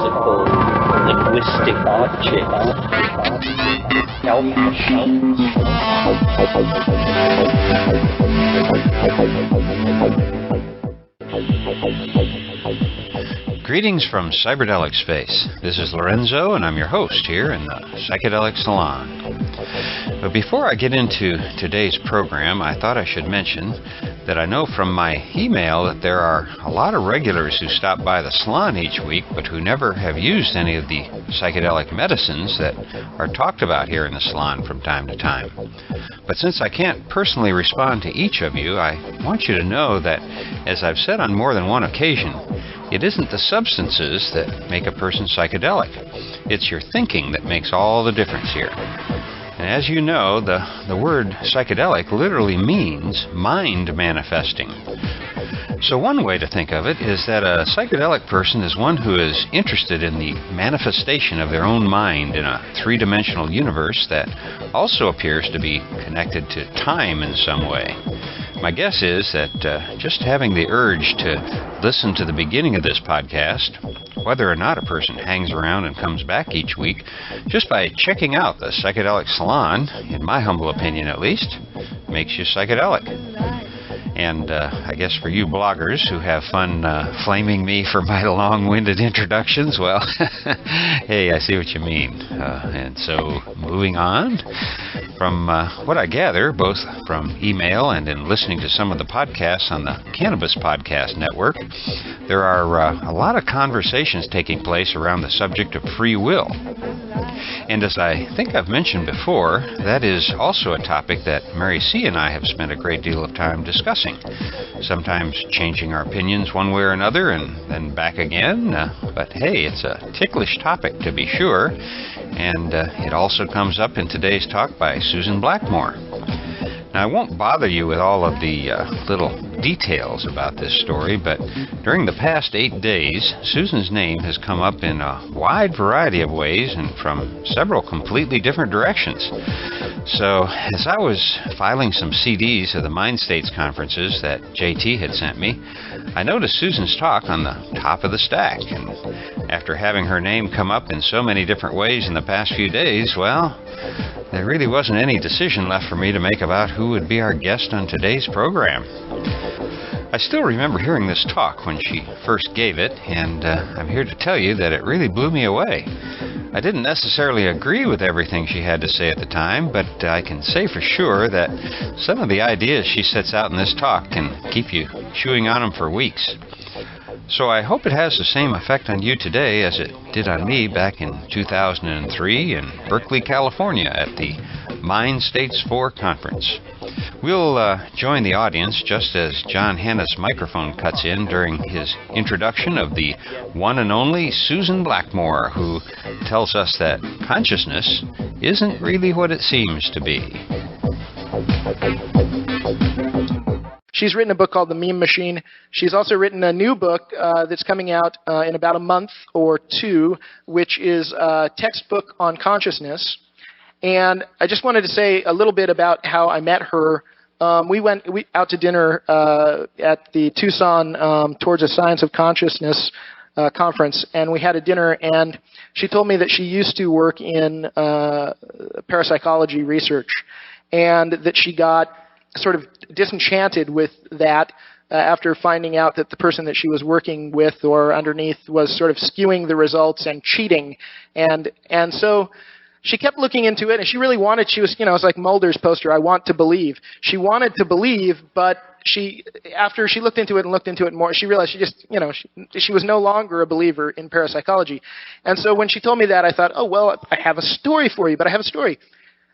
physical, linguistic objects, health machines. Greetings from Cyberdelic Space. This is Lorenzo, and I'm your host here in the Psychedelic Salon. But before I get into today's program, I thought I should mention that I know from my email that there are a lot of regulars who stop by the salon each week, but who never have used any of the psychedelic medicines that are talked about here in the salon from time to time. But since I can't personally respond to each of you, I want you to know that, as I've said on more than one occasion, it isn't the substances that make a person psychedelic. It's your thinking that makes all the difference here. And as you know, the word psychedelic literally means mind manifesting. So one way to think of it is that a psychedelic person is one who is interested in the manifestation of their own mind in a three-dimensional universe that also appears to be connected to time in some way. My guess is that just having the urge to listen to the beginning of this podcast, whether or not a person hangs around and comes back each week, just by checking out the Psychedelic Salon, in my humble opinion at least, makes you psychedelic. And I guess for you bloggers who have fun flaming me for my long-winded introductions, well, hey, I see what you mean. And so moving on, from what I gather, both from email and in listening to some of the podcasts on the Cannabis Podcast Network, there are a lot of conversations taking place around the subject of free will. And as I think I've mentioned before, that is also a topic that Mary C. and I have spent a great deal of time discussing, sometimes changing our opinions one way or another and then back again. But hey, it's a ticklish topic to be sure, and it also comes up in today's talk by Susan Blackmore. Now, I won't bother you with all of the little details about this story, but during the past 8 days, Susan's name has come up in a wide variety of ways and from several completely different directions. So, as I was filing some CDs of the Mind States conferences that JT had sent me, I noticed Susan's talk on the top of the stack, and after having her name come up in so many different ways in the past few days, well, there really wasn't any decision left for me to make about who would be our guest on today's program. I still remember hearing this talk when she first gave it, and I'm here to tell you that it really blew me away. I didn't necessarily agree with everything she had to say at the time, but I can say for sure that some of the ideas she sets out in this talk can keep you chewing on them for weeks. So I hope it has the same effect on you today as it did on me back in 2003 in Berkeley, California at the Mind States 4 conference. We'll join the audience just as John Hanna's microphone cuts in during his introduction of the one and only Susan Blackmore, who tells us that consciousness isn't really what it seems to be. She's written a book called The Meme Machine. She's also written a new book that's coming out in about a month or two, which is a textbook on consciousness. And I just wanted to say a little bit about how I met her. We went out to dinner at the Tucson Towards a Science of Consciousness conference, and we had a dinner, and she told me that she used to work in parapsychology research, and that she got sort of disenchanted with that after finding out that the person that she was working with or underneath was sort of skewing the results and cheating. And so she kept looking into it, and she really wanted, she was, it was like Mulder's poster, I want to believe. She wanted to believe, but after she looked into it more, she realized she just, she was no longer a believer in parapsychology. And so when she told me that, I thought, oh, well, I have a story for you, but I have a story.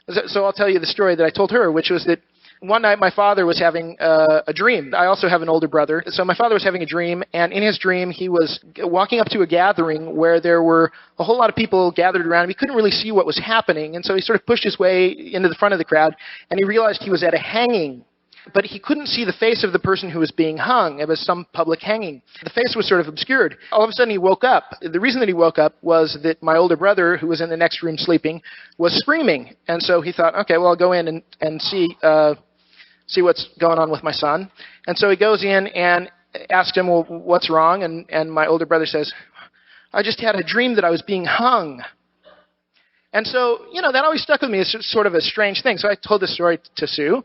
So I'll tell you the story that I told her, which was that one night my father was having a dream. I also have an older brother. So my father was having a dream, and in his dream he was walking up to a gathering where there were a whole lot of people gathered around him. He couldn't really see what was happening, and so he sort of pushed his way into the front of the crowd, and he realized he was at a hanging. But he couldn't see the face of the person who was being hung. It was some public hanging. The face was sort of obscured. All of a sudden he woke up. The reason that he woke up was that my older brother, who was in the next room sleeping, was screaming. And so he thought, okay, well, I'll go in and see what's going on with my son. And so he goes in and asks him, well, what's wrong? And my older brother says, I just had a dream that I was being hung. And so, that always stuck with me as sort of a strange thing. So I told this story to Sue,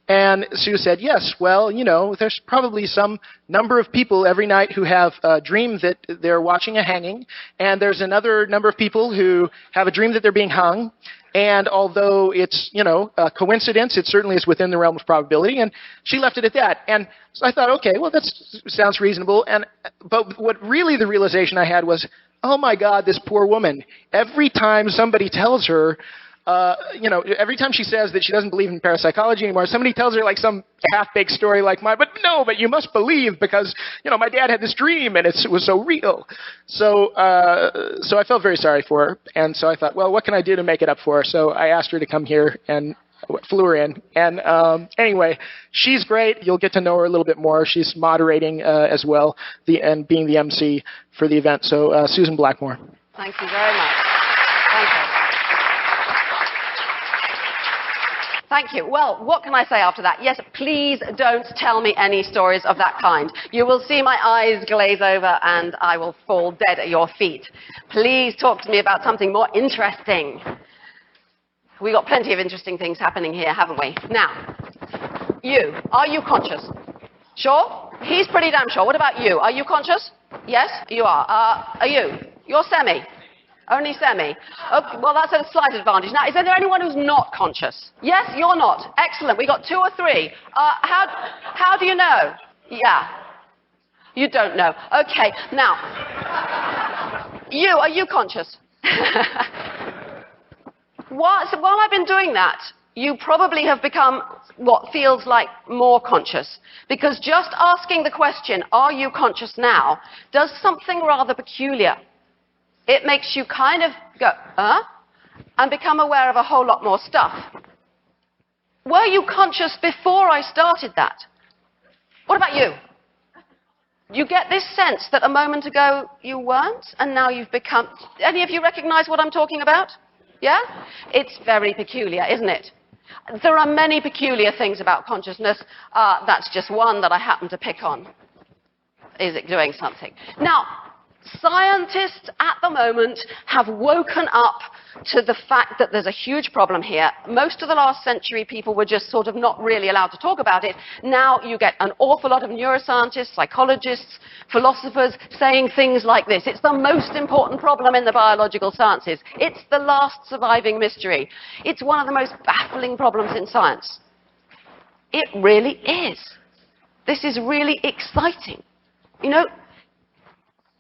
and Sue said, yes, well, there's probably some number of people every night who have a dream that they're watching a hanging, and there's another number of people who have a dream that they're being hung. And although it's, a coincidence, it certainly is within the realm of probability. And she left it at that. And so I thought, okay, well, that sounds reasonable. But what really the realization I had was, oh my God, this poor woman. Every time somebody tells her, every time she says that she doesn't believe in parapsychology anymore, somebody tells her like some half-baked story like mine, but you must believe because, my dad had this dream and it was so real. So I felt very sorry for her. And so I thought, well, what can I do to make it up for her? So I asked her to come here and flew her in. And anyway, she's great. You'll get to know her a little bit more. She's moderating as well and being the MC for the event. So Susan Blackmore. Thank you very much. Thank you. Thank you. Well, what can I say after that? Yes, please don't tell me any stories of that kind. You will see my eyes glaze over and I will fall dead at your feet. Please talk to me about something more interesting. We've got plenty of interesting things happening here, haven't we? Now, are you conscious? Sure? He's pretty damn sure. What about you? Are you conscious? Yes, you are. Are you? You're semi. Only semi. Okay, well, that's a slight advantage. Now, is there anyone who's not conscious? Yes, you're not. Excellent. We got 2 or 3. How do you know? Yeah. You don't know. Okay. Now, are you conscious? So while I've been doing that, you probably have become what feels like more conscious. Because just asking the question, are you conscious now, does something rather peculiar. It makes you kind of go, and become aware of a whole lot more stuff. Were you conscious before I started that? What about you? You get this sense that a moment ago you weren't, and now you've become... Any of you recognize what I'm talking about? Yeah? It's very peculiar, isn't it? There are many peculiar things about consciousness. That's just one that I happen to pick on. Is it doing something? Now, scientists at the moment have woken up to the fact that there's a huge problem here. Most of the last century, people were just sort of not really allowed to talk about it. Now you get an awful lot of neuroscientists, psychologists, philosophers saying things like this. It's the most important problem in the biological sciences. It's the last surviving mystery. It's one of the most baffling problems in science. It really is. This is really exciting.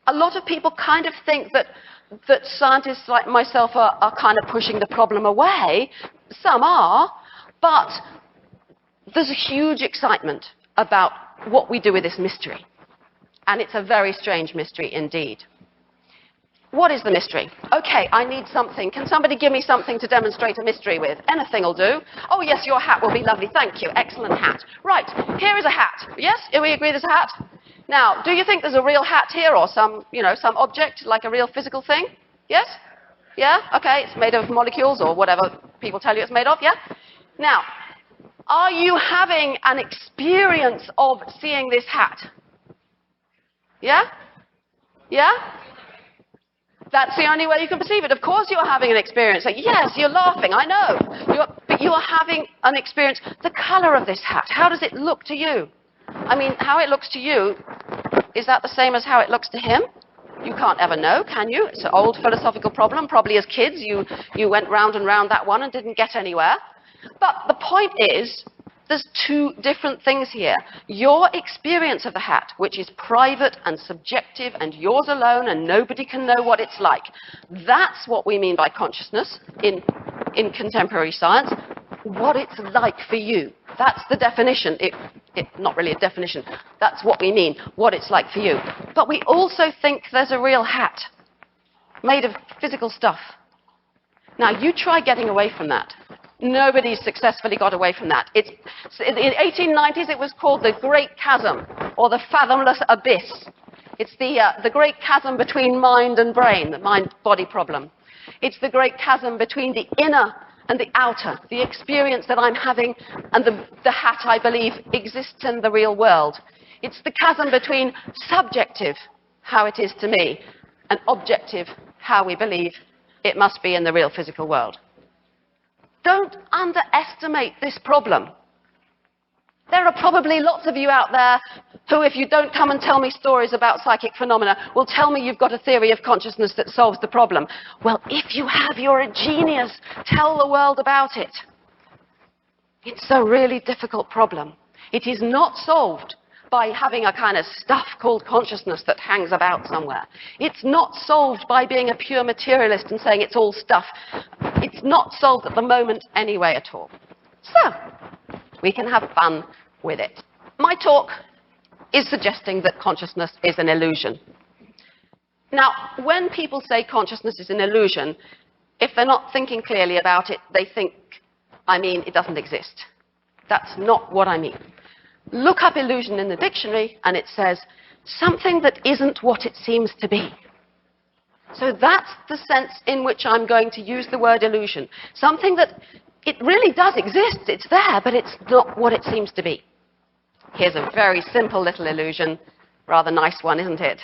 A lot of people kind of think that scientists like myself are kind of pushing the problem away. Some are, but there's a huge excitement about what we do with this mystery. And it's a very strange mystery indeed. What is the mystery? Okay, I need something. Can somebody give me something to demonstrate a mystery with? Anything will do. Oh yes, your hat will be lovely. Thank you. Excellent hat. Right, here is a hat. Yes, do we agree there's a hat? Now, do you think there's a real hat here or some object, like a real physical thing? Yes? Yeah? Okay, it's made of molecules or whatever people tell you it's made of, yeah? Now, are you having an experience of seeing this hat? Yeah? Yeah? That's the only way you can perceive it. Of course you're having an experience. Like, yes, you're laughing, I know. But you're having an experience. The color of this hat, how does it look to you? I mean, how it looks to you, is that the same as how it looks to him? You can't ever know, can you? It's an old philosophical problem. Probably as kids, you went round and round that one and didn't get anywhere. But the point is, there's 2 different things here. Your experience of the hat, which is private and subjective and yours alone and nobody can know what it's like. That's what we mean by consciousness in contemporary science. What it's like for you. That's the definition. Not really a definition. That's what we mean, what it's like for you. But we also think there's a real hat made of physical stuff. Now, you try getting away from that. Nobody's successfully got away from that. In the 1890s, it was called the Great Chasm, or the Fathomless Abyss. It's the great chasm between mind and brain, the mind-body problem. It's the great chasm between the inner and the outer, the experience that I'm having and the hat, I believe, exists in the real world. It's the chasm between subjective, how it is to me, and objective how we believe it must be in the real physical world. Don't underestimate this problem. There are probably lots of you out there who, if you don't come and tell me stories about psychic phenomena, will tell me you've got a theory of consciousness that solves the problem. Well, if you have, you're a genius. Tell the world about it. It's a really difficult problem. It is not solved by having a kind of stuff called consciousness that hangs about somewhere. It's not solved by being a pure materialist and saying it's all stuff. It's not solved at the moment anyway at all. So, we can have fun with it. My talk is suggesting that consciousness is an illusion. Now, when people say consciousness is an illusion, if they're not thinking clearly about it, they think, I mean, it doesn't exist. That's not what I mean. Look up illusion in the dictionary, and it says something that isn't what it seems to be. So that's the sense in which I'm going to use the word illusion. Something that it really does exist. It's there, but it's not what it seems to be. Here's a very simple little illusion. Rather nice one, isn't it?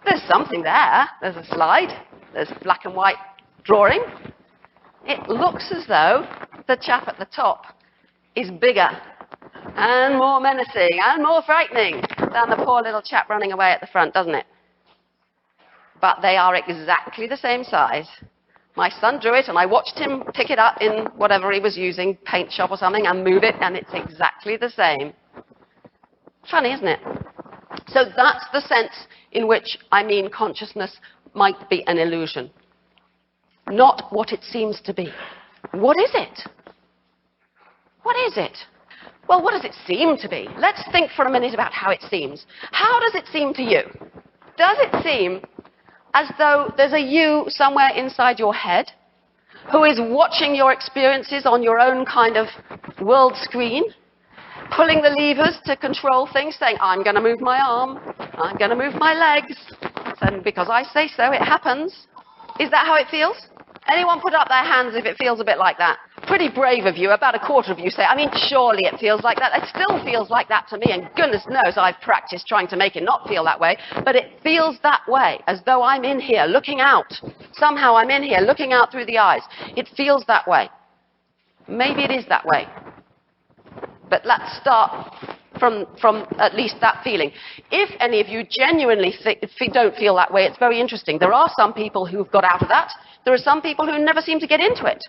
There's something there. There's a slide. There's black and white drawing. It looks as though the chap at the top is bigger and more menacing and more frightening than the poor little chap running away at the front, doesn't it? But they are exactly the same size. My son drew it, and I watched him pick it up in whatever he was using, paint shop or something, and move it, and it's exactly the same. Funny, isn't it? So that's the sense in which I mean consciousness might be an illusion. Not what it seems to be. What is it? What is it? Well, what does it seem to be? Let's think for a minute about how it seems. How does it seem to you? Does it seem as though there's a you somewhere inside your head who is watching your experiences on your own kind of world screen, pulling the levers to control things, saying, I'm going to move my arm, I'm going to move my legs, and because I say so, it happens. Is that how it feels? Anyone put up their hands if it feels a bit like that? Pretty brave of you. About a quarter of you say, I mean, surely it feels like that. It still feels like that to me, and goodness knows I've practiced trying to make it not feel that way, but it feels that way, as though I'm in here looking out. Somehow I'm in here looking out through the eyes. It feels that way. Maybe it is that way. But let's start from at least that feeling. If any of you genuinely don't feel that way, it's very interesting. There are some people who've got out of that. There are some people who never seem to get into it.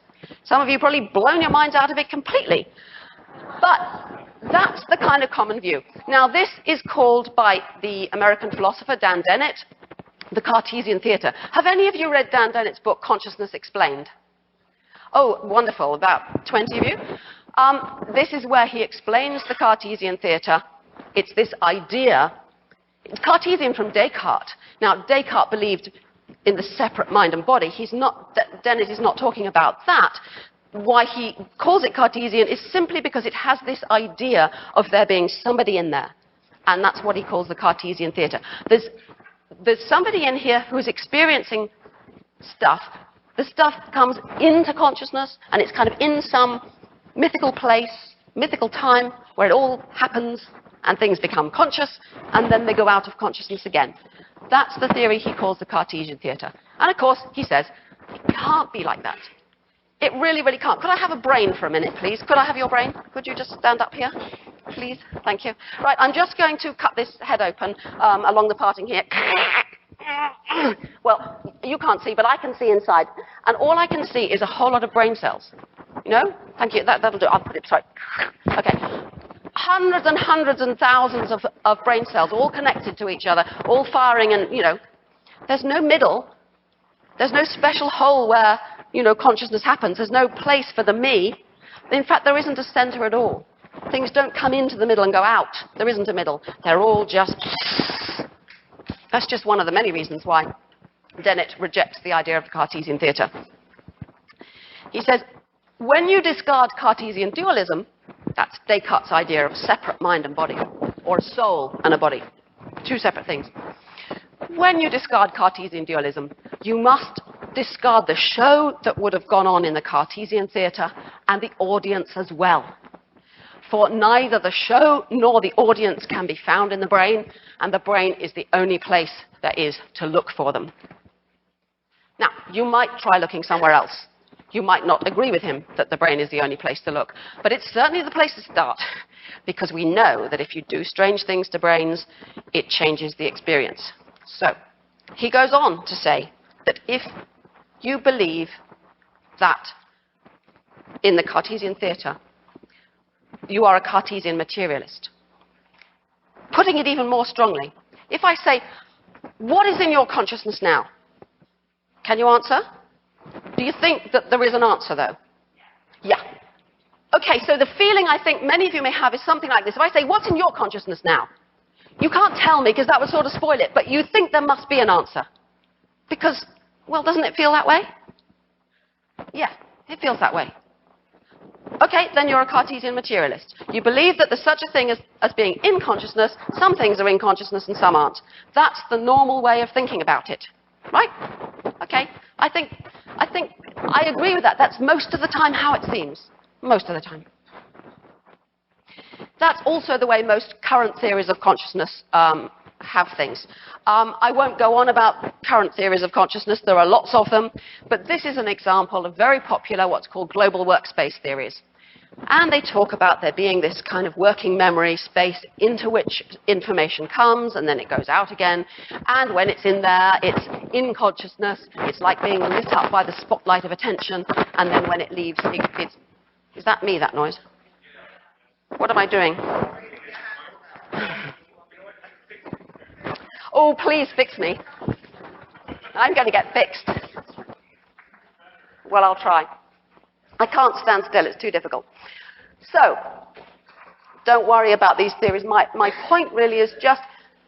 Some of you probably blown your minds out of it completely. But that's the kind of common view. Now, this is called by the American philosopher Dan Dennett the Cartesian theatre. Have any of you read Dan Dennett's book, Consciousness Explained? Oh, wonderful. About 20 of you. This is where he explains the Cartesian theatre. It's this idea. It's Cartesian from Descartes. Now, Descartes believed in the separate mind and body. Dennett is not talking about that. Why he calls it Cartesian is simply because it has this idea of there being somebody in there. And that's what he calls the Cartesian theatre. There's somebody in here who's experiencing stuff. The stuff comes into consciousness, and it's kind of in some mythical place, mythical time, where it all happens, and things become conscious, and then they go out of consciousness again. That's the theory he calls the Cartesian theatre. And of course, he says, it can't be like that. It really, really can't. Could I have a brain for a minute, please? Could I have your brain? Could you just stand up here, please? Thank you. Right, I'm just going to cut this head open along the parting here. Well, you can't see, but I can see inside. And all I can see is a whole lot of brain cells. You know? Thank you. That'll do. I'll put it, sorry. Okay. Hundreds and hundreds and thousands of brain cells, all connected to each other, all firing, and, you know, there's no middle. There's no special hole where, you know, consciousness happens. There's no place for the me. In fact, there isn't a center at all. Things don't come into the middle and go out. There isn't a middle. They're all just... That's just one of the many reasons why Dennett rejects the idea of the Cartesian theatre. He says, when you discard Cartesian dualism, that's Descartes' idea of separate mind and body, or a soul and a body, two separate things. When you discard Cartesian dualism, you must discard the show that would have gone on in the Cartesian theatre and the audience as well. For neither the show nor the audience can be found in the brain, and the brain is the only place there is to look for them. Now, you might try looking somewhere else. You might not agree with him that the brain is the only place to look, but it's certainly the place to start, because we know that if you do strange things to brains, it changes the experience. So, he goes on to say that if you believe that in the Cartesian theatre, you are a Cartesian materialist. Putting it even more strongly, if I say, what is in your consciousness now? Can you answer? Do you think that there is an answer, though? Yeah. Okay, so the feeling I think many of you may have is something like this. If I say, what's in your consciousness now? You can't tell me because that would sort of spoil it, but you think there must be an answer. Because, well, doesn't it feel that way? Yeah, it feels that way. Okay, then you're a Cartesian materialist. You believe that there's such a thing as being in consciousness. Some things are in consciousness and some aren't. That's the normal way of thinking about it. Right? Okay, I think I agree with that. That's most of the time how it seems. Most of the time. That's also the way most current theories of consciousness have things. I won't go on about current theories of consciousness. There are lots of them. But this is an example of very popular what's called global workspace theories. And they talk about there being this kind of working memory space into which information comes and then it goes out again. And when it's in there, it's in consciousness. It's like being lit up by the spotlight of attention. And then when it leaves, it's... Is that me, that noise? What am I doing? Oh, please fix me. I'm going to get fixed. Well, I'll try. I can't stand still. It's too difficult. So, don't worry about these theories. My point really is just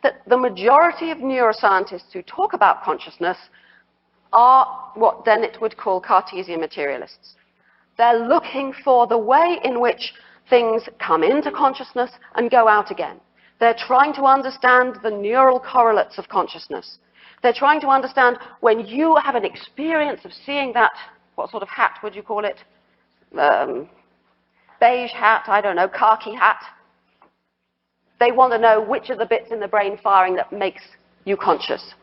that the majority of neuroscientists who talk about consciousness are what Dennett would call Cartesian materialists. They're looking for the way in which things come into consciousness and go out again. They're trying to understand the neural correlates of consciousness. They're trying to understand when you have an experience of seeing that, what sort of hat would you call it? Beige hat, I don't know, khaki hat. They want to know which of the bits in the brain firing that makes you conscious.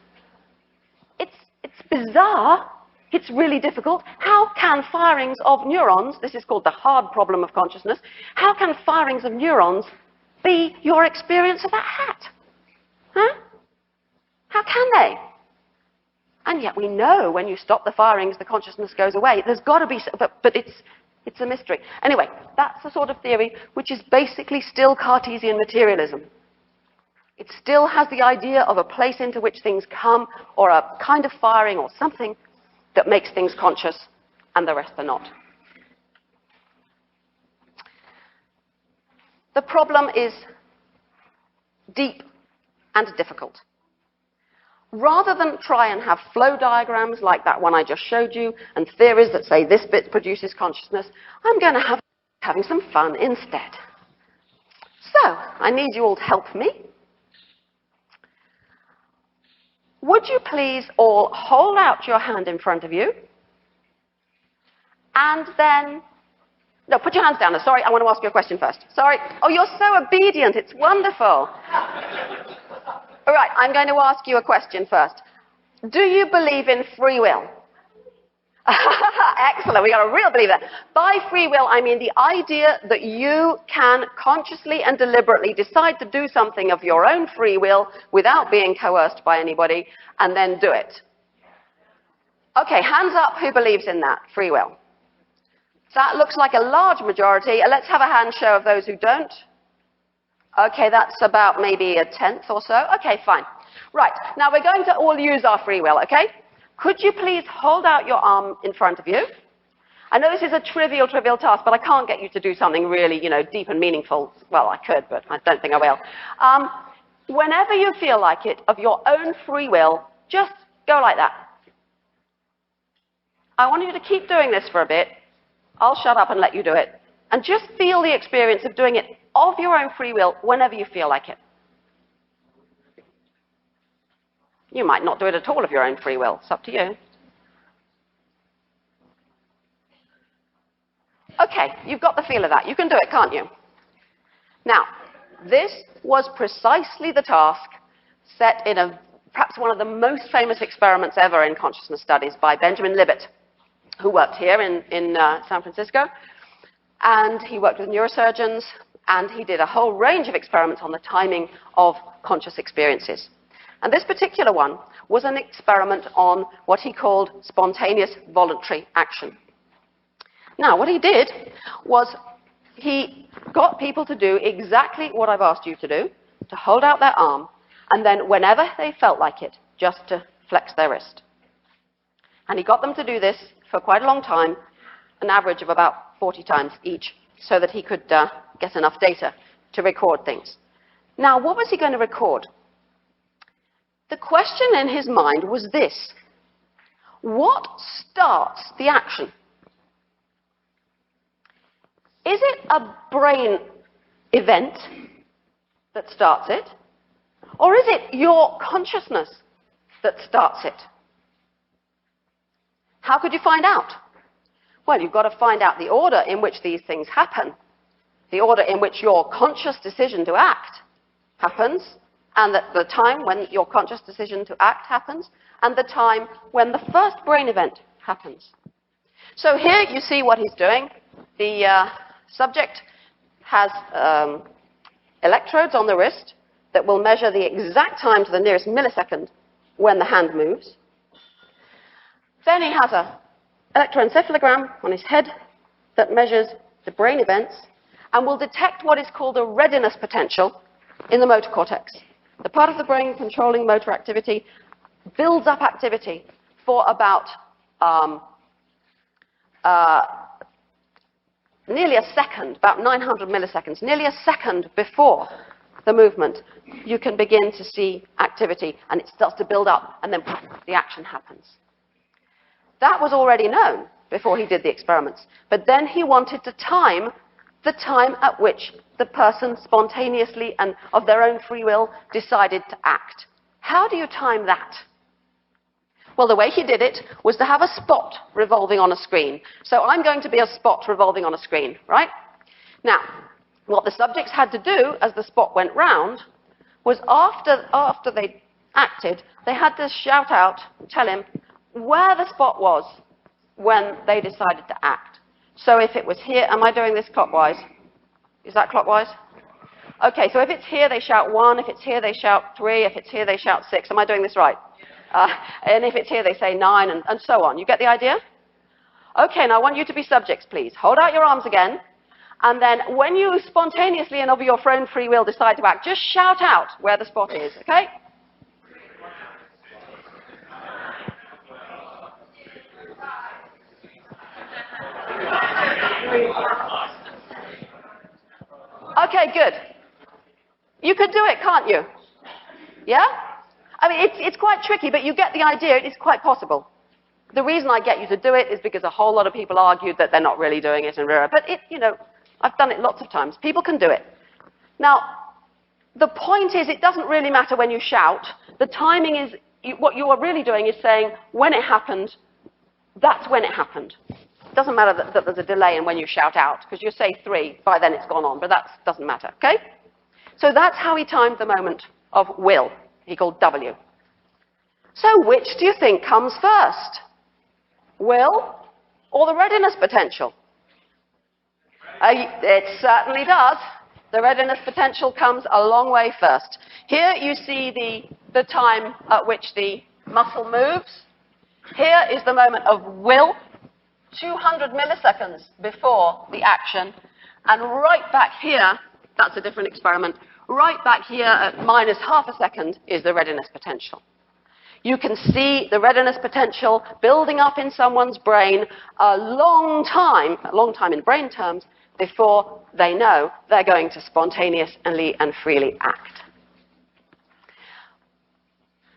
It's bizarre. It's really difficult. How can firings of neurons, this is called the hard problem of consciousness, how can firings of neurons be your experience of that hat? Huh? How can they? And yet we know when you stop the firings, the consciousness goes away. There's got to be, but it's a mystery. Anyway, that's the sort of theory which is basically still Cartesian materialism. It still has the idea of a place into which things come, or a kind of firing or something that makes things conscious, and the rest are not. The problem is deep and difficult. Rather than try and have flow diagrams like that one I just showed you, and theories that say this bit produces consciousness, I'm going to having some fun instead. So, I need you all to help me. Would you please all hold out your hand in front of you, and then... No, put your hands down. Sorry, I want to ask you a question first. Sorry. Oh, you're so obedient. It's wonderful. All right, I'm going to ask you a question first. Do you believe in free will? Excellent, we got a real believer. By free will, I mean the idea that you can consciously and deliberately decide to do something of your own free will without being coerced by anybody, and then do it. Okay, hands up who believes in that, free will. That looks like a large majority. Let's have a hand show of those who don't. Okay, that's about maybe a tenth or so. Okay, fine. Right, now we're going to all use our free will, okay? Could you please hold out your arm in front of you? I know this is a trivial task, but I can't get you to do something really, deep and meaningful. Well, I could, but I don't think I will. Whenever you feel like it, of your own free will, just go like that. I want you to keep doing this for a bit. I'll shut up and let you do it. And just feel the experience of doing it of your own free will whenever you feel like it. You might not do it at all of your own free will. It's up to you. Okay, you've got the feel of that. You can do it, can't you? Now, this was precisely the task set in perhaps one of the most famous experiments ever in consciousness studies by Benjamin Libet, who worked here in San Francisco. And he worked with neurosurgeons, and he did a whole range of experiments on the timing of conscious experiences. And this particular one was an experiment on what he called spontaneous voluntary action. Now, what he did was he got people to do exactly what I've asked you to do, to hold out their arm, and then whenever they felt like it, just to flex their wrist. And he got them to do this for quite a long time, an average of about 40 times each, so that he could get enough data to record things. Now, what was he going to record? The question in his mind was this: what starts the action? Is it a brain event that starts it? Or is it your consciousness that starts it? How could you find out? Well, you've got to find out the order in which these things happen, the order in which your conscious decision to act happens, and the time when your conscious decision to act happens, and the time when the first brain event happens. So here you see what he's doing. The subject has electrodes on the wrist that will measure the exact time to the nearest millisecond when the hand moves. Then he has an electroencephalogram on his head that measures the brain events and will detect what is called a readiness potential in the motor cortex. The part of the brain controlling motor activity builds up activity for about nearly a second, about 900 milliseconds, nearly a second before the movement. You can begin to see activity, and it starts to build up, and then the action happens. That was already known before he did the experiments. But then he wanted to time the time at which the person spontaneously and of their own free will decided to act. How do you time that? Well, the way he did it was to have a spot revolving on a screen. So I'm going to be a spot revolving on a screen, right? Now, what the subjects had to do as the spot went round was after they acted, they had to shout out, tell him where the spot was when they decided to act. So if it was here, am I doing this clockwise? Is that clockwise? Okay, so if it's here, they shout 1. If it's here, they shout 3. If it's here, they shout 6. Am I doing this right? And if it's here, they say 9, and so on. You get the idea? Okay, now I want you to be subjects, please. Hold out your arms again. And then when you spontaneously and of your own free will decide to act, just shout out where the spot is, okay? Okay, good. You could do it, can't you? Yeah? I mean, it's quite tricky, but you get the idea. It is quite possible. The reason I get you to do it is because a whole lot of people argued that they're not really doing it, but I've done it lots of times. People can do it. Now, the point is, it doesn't really matter when you shout. The timing is, what you are really doing is saying, when it happened, that's when it happened. It doesn't matter that there's a delay in when you shout out, because you say 3, by then it's gone on, but that doesn't matter, okay? So that's how he timed the moment of will. He called W. So which do you think comes first? Will or the readiness potential? It certainly does. The readiness potential comes a long way first. Here you see the time at which the muscle moves. Here is the moment of will, 200 milliseconds before the action. And right back here, that's a different experiment, right back here at minus half a second is the readiness potential. You can see the readiness potential building up in someone's brain a long time in brain terms, before they know they're going to spontaneously and freely act.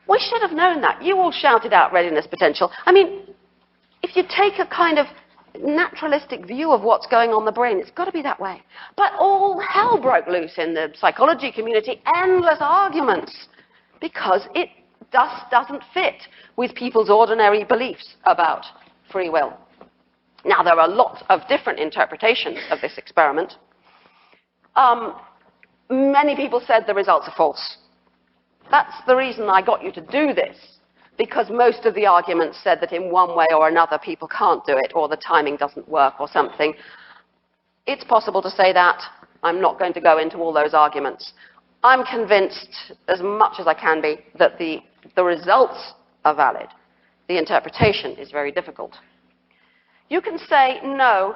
We should have known that. You all shouted out readiness potential. I mean, if you take a kind of naturalistic view of what's going on in the brain, it's got to be that way. But all hell broke loose in the psychology community, endless arguments, because it just doesn't fit with people's ordinary beliefs about free will. Now, there are lots of different interpretations of this experiment. many people said the results are false. That's the reason I got you to do this, because most of the arguments said that in one way or another people can't do it, or the timing doesn't work, or something. It's possible to say that. I'm not going to go into all those arguments. I'm convinced, as much as I can be, that the results are valid. The interpretation is very difficult. You can say no,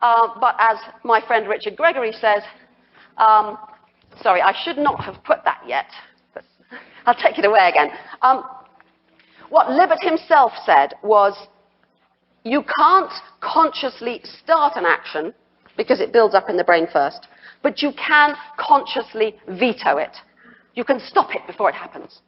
but as my friend Richard Gregory says, sorry, I should not have put that yet, but I'll take it away again. What Libet himself said was, you can't consciously start an action because it builds up in the brain first, but you can consciously veto it. You can stop it before it happens.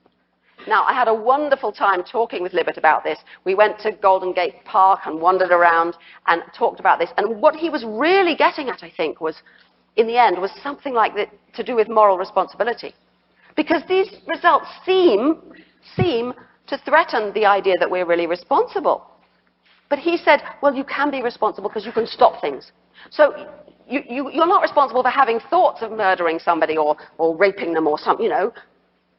Now, I had a wonderful time talking with Libet about this. We went to Golden Gate Park and wandered around and talked about this. And what he was really getting at, I think, was, in the end, was something like that to do with moral responsibility. Because these results seem to threaten the idea that we're really responsible. But he said, well, you can be responsible because you can stop things. So you're not responsible for having thoughts of murdering somebody or raping them or something, you know,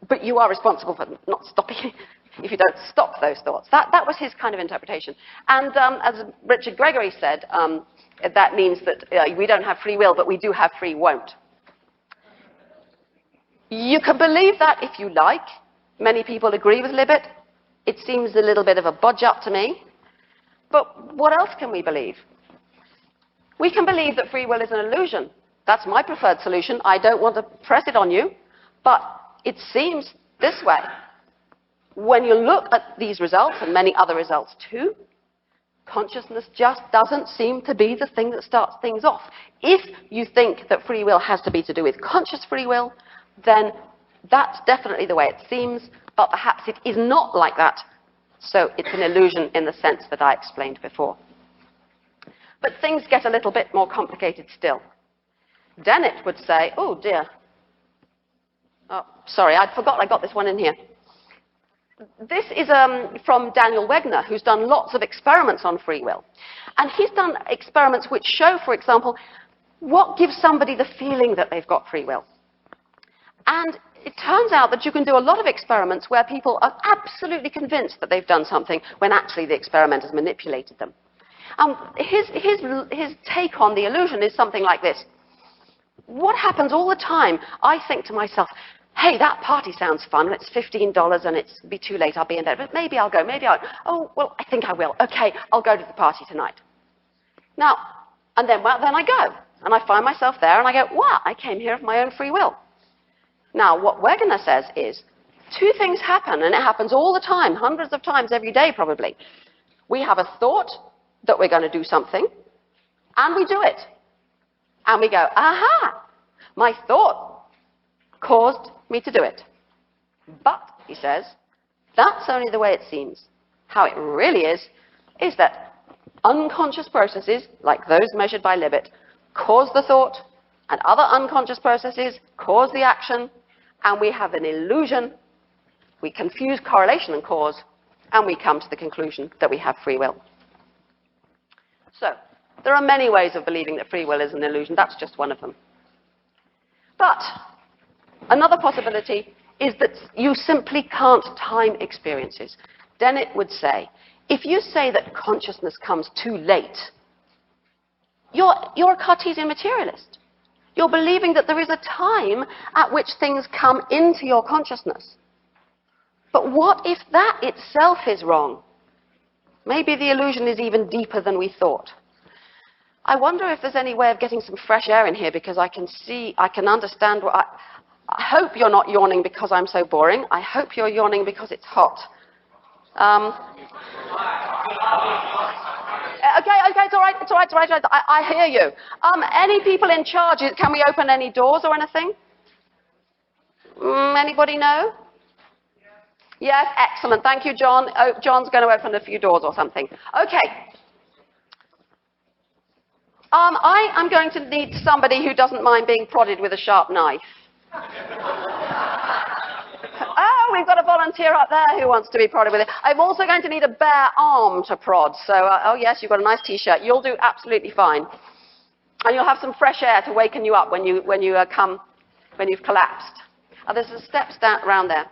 but you are responsible for not stopping if you don't stop those thoughts. That was his kind of interpretation. And as Richard Gregory said, that means that we don't have free will, but we do have free won't. You can believe that if you like. Many people agree with Libet. It seems a little bit of a budge up to me. But what else can we believe? We can believe that free will is an illusion. That's my preferred solution. I don't want to press it on you, but it seems this way. When you look at these results, and many other results too, consciousness just doesn't seem to be the thing that starts things off. If you think that free will has to be to do with conscious free will, then that's definitely the way it seems, but perhaps it is not like that. So it's an illusion in the sense that I explained before. But things get a little bit more complicated still. Dennett would say, oh dear. Oh, sorry, I forgot I got this one in here. This is from Daniel Wegner, who's done lots of experiments on free will. And he's done experiments which show, for example, what gives somebody the feeling that they've got free will. And it turns out that you can do a lot of experiments where people are absolutely convinced that they've done something when actually the experiment has manipulated them. His take on the illusion is something like this. What happens all the time, I think to myself, hey, that party sounds fun, it's $15 and it's be too late, I'll be in bed, but maybe I'll go, maybe I won't. Oh, well, I think I will. Okay, I'll go to the party tonight. Now, and then I go, and I find myself there, and I go, wow, I came here of my own free will. Now, what Wegener says is, two things happen, and it happens all the time, hundreds of times every day probably. We have a thought that we're going to do something, and we do it. And we go, aha, my thought caused me to do it. But, he says, that's only the way it seems. How it really is that unconscious processes, like those measured by Libet, cause the thought, and other unconscious processes cause the action, and we have an illusion. We confuse correlation and cause, and we come to the conclusion that we have free will. So, there are many ways of believing that free will is an illusion. That's just one of them. But another possibility is that you simply can't time experiences. Dennett would say, if you say that consciousness comes too late, you're a Cartesian materialist. You're believing that there is a time at which things come into your consciousness. But what if that itself is wrong? Maybe the illusion is even deeper than we thought. I wonder if there's any way of getting some fresh air in here, because I can understand what I hope you're not yawning because I'm so boring. I hope you're yawning because it's hot. Okay, it's all right. I hear you. Any people in charge, can we open any doors or anything? Anybody know? Yes, excellent. Thank you, John. Oh, John's going to open a few doors or something. Okay. I am going to need somebody who doesn't mind being prodded with a sharp knife. Oh, we've got a volunteer up there who wants to be prodded with it. I'm also going to need a bare arm to prod. So, oh yes, you've got a nice T-shirt. You'll do absolutely fine. And you'll have some fresh air to waken you up when you come when you've collapsed. There's the steps down around there.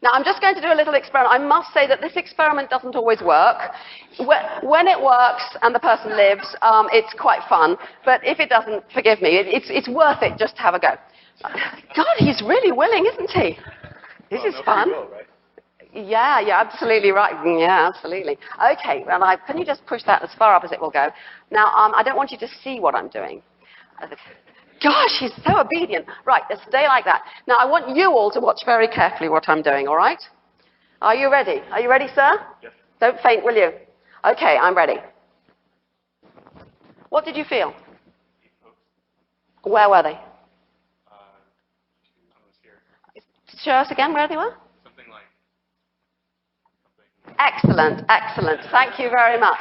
Now, I'm just going to do a little experiment. I must say that this experiment doesn't always work. When it works and the person lives, it's quite fun. But if it doesn't, forgive me, it's worth it just to have a go. God, he's really willing, isn't he? This is fun. Yeah, you're absolutely right. Yeah, absolutely. Okay, well, can you just push that as far up as it will go? Now, I don't want you to see what I'm doing. Gosh, he's so obedient. Right, let's stay like that. Now, I want you all to watch very carefully what I'm doing, all right? Are you ready? Are you ready, sir? Yes. Don't faint, will you? Okay, I'm ready. What did you feel? Where were they? Show us again where they were? Something like... Excellent, excellent. Thank you very much.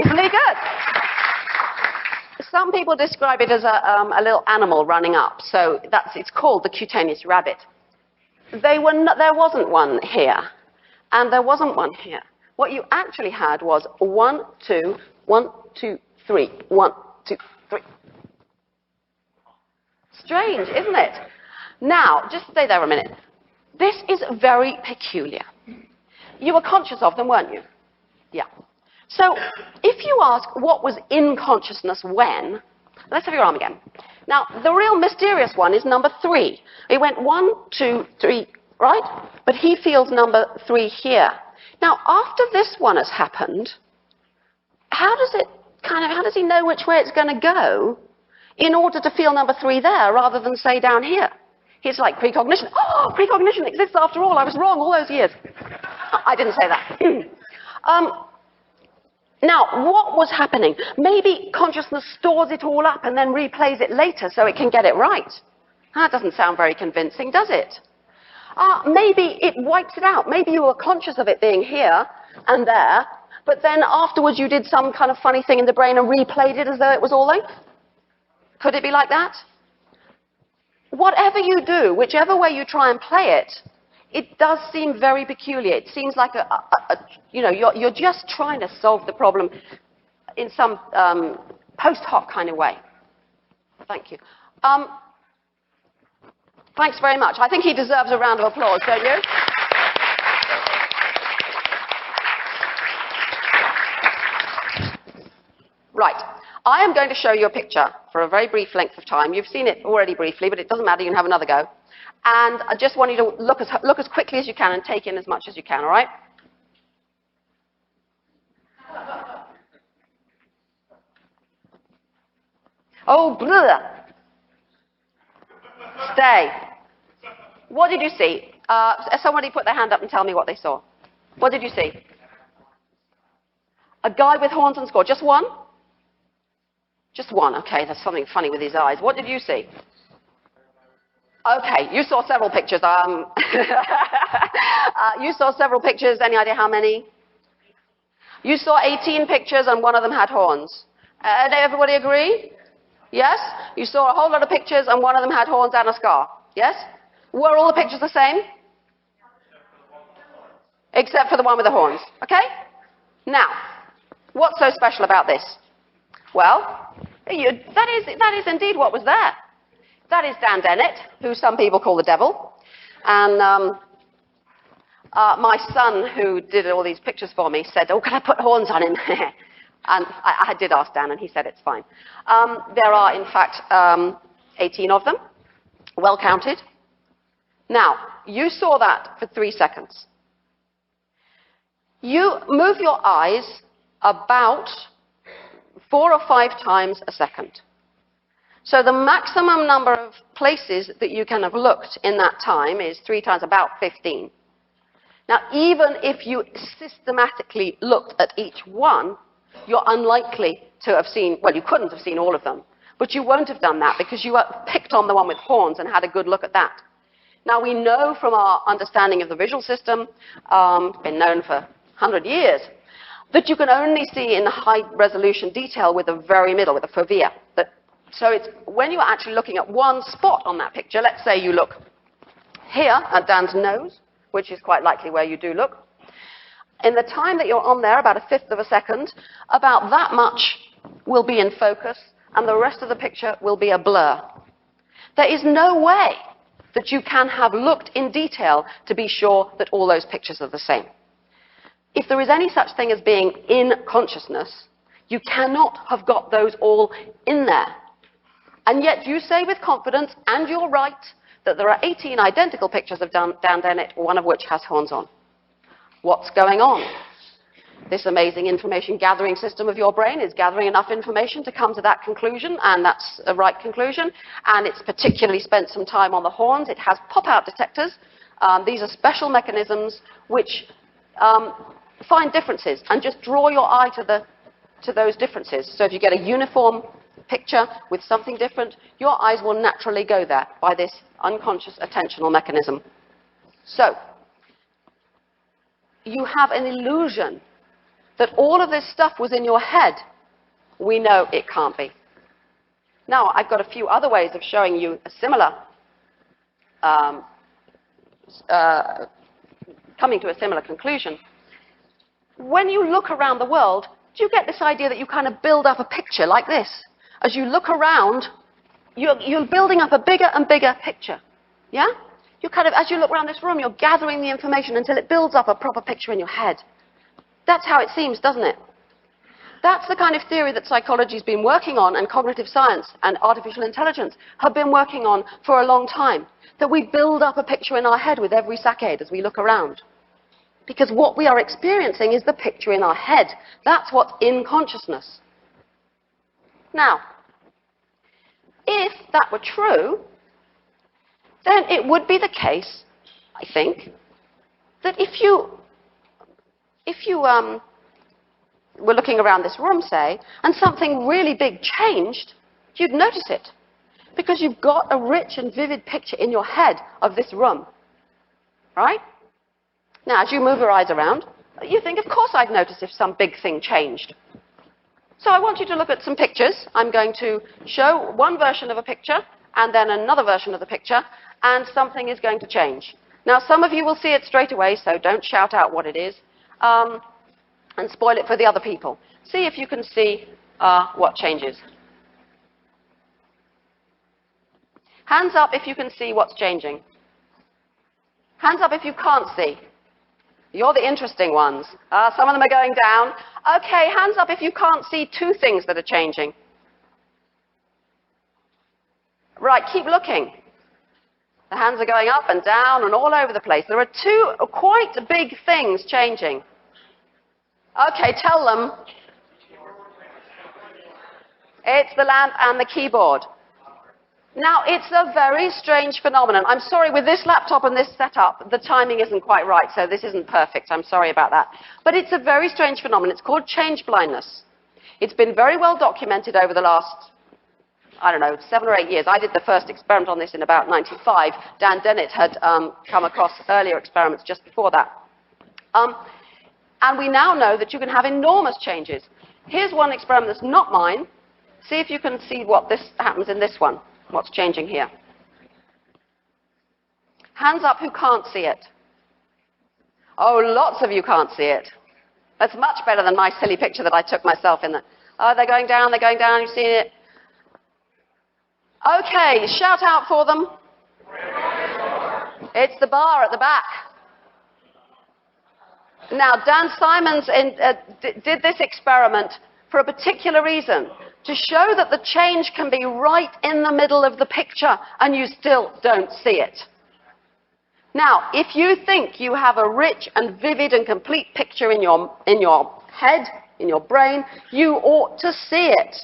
Isn't he good? Some people describe it as a little animal running up, so it's called the cutaneous rabbit. There wasn't one here, and there wasn't one here. What you actually had was 1, 2, 1, 2, 3, 1, 2, 3. Strange, isn't it? Now, just stay there a minute. This is very peculiar. You were conscious of them, weren't you? Yeah. So, if you ask what was in consciousness when, let's have your arm again. Now, the real mysterious one is number 3. It went 1, 2, 3, right? But he feels number 3 here. Now, after this one has happened, how does he know which way it's going to go in order to feel number 3 there rather than, say, down here? It's like precognition. Oh, precognition exists after all. I was wrong all those years. I didn't say that. Now, what was happening? Maybe consciousness stores it all up and then replays it later so it can get it right. That doesn't sound very convincing, does it? Maybe it wipes it out. Maybe you were conscious of it being here and there, but then afterwards you did some kind of funny thing in the brain and replayed it as though it was all there. Could it be like that? Whatever you do, whichever way you try and play it, it does seem very peculiar. It seems like you're just trying to solve the problem in some post hoc kind of way. Thank you. Thanks very much. I think he deserves a round of applause, don't you? Right. I am going to show you a picture for a very brief length of time. You've seen it already briefly, but it doesn't matter. You can have another go. And I just want you to look as quickly as you can and take in as much as you can, all right? Oh, bleh. Stay. What did you see? Somebody put their hand up and tell me what they saw. What did you see? A guy with horns and score. Just one? Just one. Okay, there's something funny with his eyes. What did you see? Okay, you saw several pictures. You saw several pictures. Any idea how many? You saw 18 pictures and one of them had horns. Everybody agree? Yes? You saw a whole lot of pictures and one of them had horns and a scar. Yes? Were all the pictures the same? Except for the one with the horns. Okay? Now, what's so special about this? Well, that is indeed what was there. That is Dan Dennett, who some people call the devil. And my son, who did all these pictures for me, said, oh, can I put horns on him? And I did ask Dan, and he said it's fine. There are, in fact, 18 of them, well counted. Now, you saw that for 3 seconds. You move your eyes about 4 or 5 times a second. So the maximum number of places that you can have looked in that time is 3 times, about 15. Now, even if you systematically looked at each one, you're unlikely to have seen, well, you couldn't have seen all of them, but you won't have done that because you picked on the one with horns and had a good look at that. Now, we know from our understanding of the visual system, been known for 100 years, that you can only see in high resolution detail with the very middle, with the fovea. So it's when you're actually looking at one spot on that picture, let's say you look here at Dan's nose, which is quite likely where you do look. In the time that you're on there, about 1/5 of a second, about that much will be in focus, and the rest of the picture will be a blur. There is no way that you can have looked in detail to be sure that all those pictures are the same. If there is any such thing as being in consciousness, you cannot have got those all in there. And yet you say with confidence, and you're right, that there are 18 identical pictures of Dan Dennett, one of which has horns on. What's going on? This amazing information gathering system of your brain is gathering enough information to come to that conclusion, and that's a right conclusion. And it's particularly spent some time on the horns. It has pop-out detectors. These are special mechanisms which find differences and just draw your eye to those differences. So if you get a uniform picture with something different, your eyes will naturally go there by this unconscious attentional mechanism. So you have an illusion that all of this stuff was in your head. We know it can't be. Now, I've got a few other ways of showing you a similar, coming to a similar conclusion. When you look around the world, do you get this idea that you kind of build up a picture like this? As you look around, you're building up a bigger and bigger picture. Yeah? You kind of, as you look around this room, you're gathering the information until it builds up a proper picture in your head. That's how it seems, doesn't it? That's the kind of theory that psychology's been working on, and cognitive science and artificial intelligence have been working on for a long time. That we build up a picture in our head with every saccade as we look around. Because what we are experiencing is the picture in our head. That's what's in consciousness. Now, if that were true, then it would be the case, I think, that if you were looking around this room, say, and something really big changed, you'd notice it. Because you've got a rich and vivid picture in your head of this room. Right? Now, as you move your eyes around, you think, of course I'd notice if some big thing changed. So I want you to look at some pictures. I'm going to show one version of a picture, and then another version of the picture, and something is going to change. Now, some of you will see it straight away, so don't shout out what it is, and spoil it for the other people. See if you can see what changes. Hands up if you can see what's changing. Hands up if you can't see. You're the interesting ones. Some of them are going down. Okay, hands up if you can't see two things that are changing. Right, keep looking. The hands are going up and down and all over the place. There are two quite big things changing. Okay, tell them. It's the lamp and the keyboard. Now, it's a very strange phenomenon. I'm sorry, with this laptop and this setup, the timing isn't quite right, so this isn't perfect. I'm sorry about that. But it's a very strange phenomenon. It's called change blindness. It's been very well documented over the last, I don't know, 7 or 8 years. I did the first experiment on this in about 95. Dan Dennett had come across earlier experiments just before that. And we now know that you can have enormous changes. Here's one experiment that's not mine. See if you can see what this happens in this one. What's changing here? Hands up who can't see it. Oh, lots of you can't see it. That's much better than my silly picture that I took myself in. Oh, they're going down, you've seen it. Okay, shout out for them. It's the bar at the back. Now, Dan Simons did this experiment for a particular reason, to show that the change can be right in the middle of the picture and you still don't see it. Now, if you think you have a rich and vivid and complete picture in your head, in your brain, you ought to see it.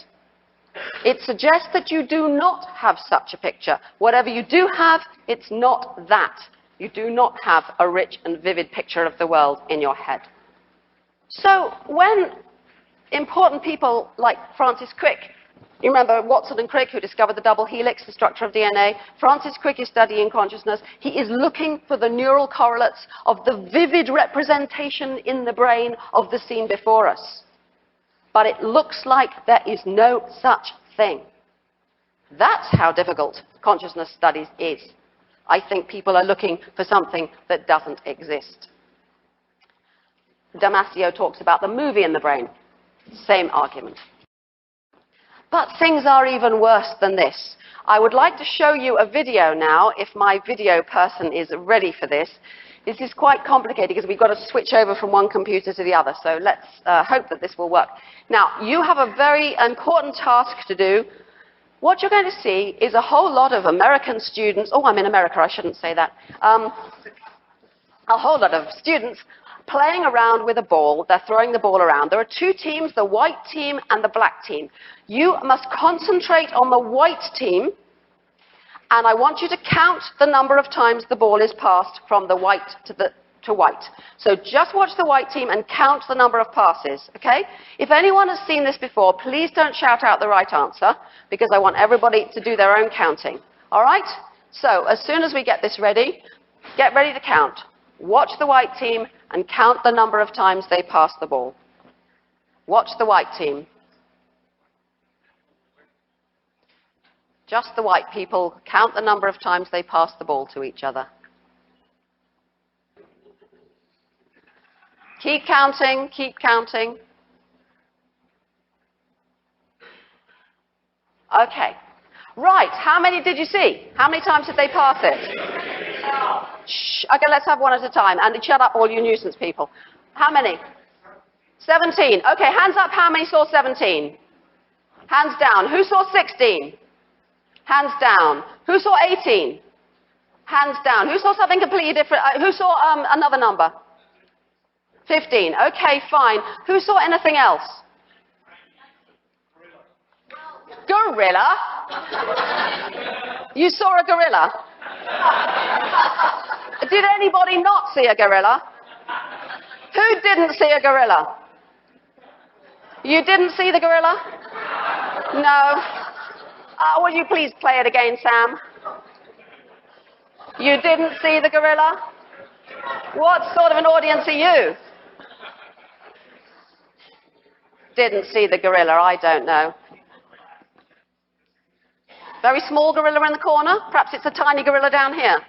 It suggests that you do not have such a picture. Whatever you do have, it's not that. You do not have a rich and vivid picture of the world in your head. So when important people like Francis Crick, you remember Watson and Crick who discovered the double helix, the structure of DNA? Francis Crick is studying consciousness. He is looking for the neural correlates of the vivid representation in the brain of the scene before us. But it looks like there is no such thing. That's how difficult consciousness studies is. I think people are looking for something that doesn't exist. Damasio talks about the movie in the brain. Same argument. But things are even worse than this. I would like to show you a video now, if my video person is ready for this. This is quite complicated because we've got to switch over from one computer to the other. So let's hope that this will work. Now, you have a very important task to do. What you're going to see is a whole lot of American students. Oh, I'm in America, I shouldn't say that. A whole lot of students playing around with a ball. They're throwing the ball around. There are two teams, the white team and the black team. You must concentrate on the white team, and I want you to count the number of times the ball is passed from the white to white. So just watch the white team and count the number of passes, okay? If anyone has seen this before, please don't shout out the right answer, because I want everybody to do their own counting. All right? So as soon as we get this ready, get ready to count. Watch the white team and count the number of times they pass the ball. Watch the white team. Just the white people, count the number of times they pass the ball to each other. Keep counting, keep counting. Okay. Right, how many did you see? How many times did they pass it? Shh. Okay, let's have one at a time. And shut up, all you nuisance people. How many? 17. Okay, hands up how many saw 17? Hands down. Who saw 16? Hands down. Who saw 18? Hands down. Who saw something completely different? Who saw another number? 15. Okay, fine. Who saw anything else? Gorilla? You saw a gorilla? Did anybody not see a gorilla? Who didn't see a gorilla? You didn't see the gorilla? No. Will you please play it again, Sam? You didn't see the gorilla? What sort of an audience are you? Didn't see the gorilla, I don't know. Very small gorilla in the corner? Perhaps it's a tiny gorilla down here.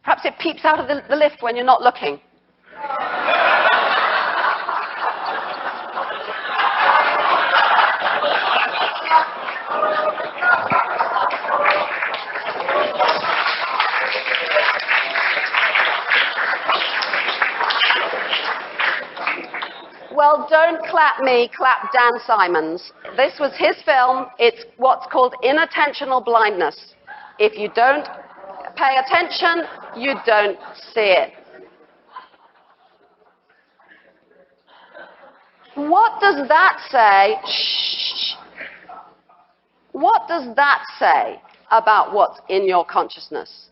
Perhaps it peeps out of the lift when you're not looking. Well, don't clap me, clap Dan Simons. This was his film. It's what's called inattentional blindness. If you don't pay attention, you don't see it. What does that say? Shh. What does that say about what's in your consciousness?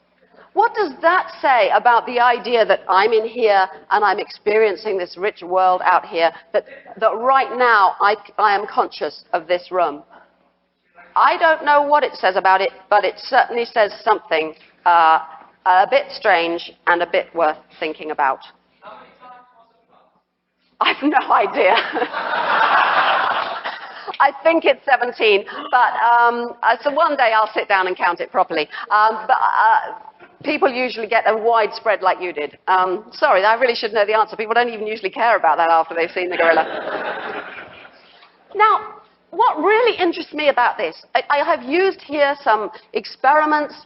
What does that say about the idea that I'm in here and I'm experiencing this rich world out here, that right now I am conscious of this room? I don't know what it says about it, but it certainly says something a bit strange and a bit worth thinking about. I've no idea. I think it's 17, but so one day I'll sit down and count it properly. People usually get a wide spread like you did. Sorry, I really should know the answer. People don't even usually care about that after they've seen the gorilla. Now, what really interests me about this, I have used here some experiments,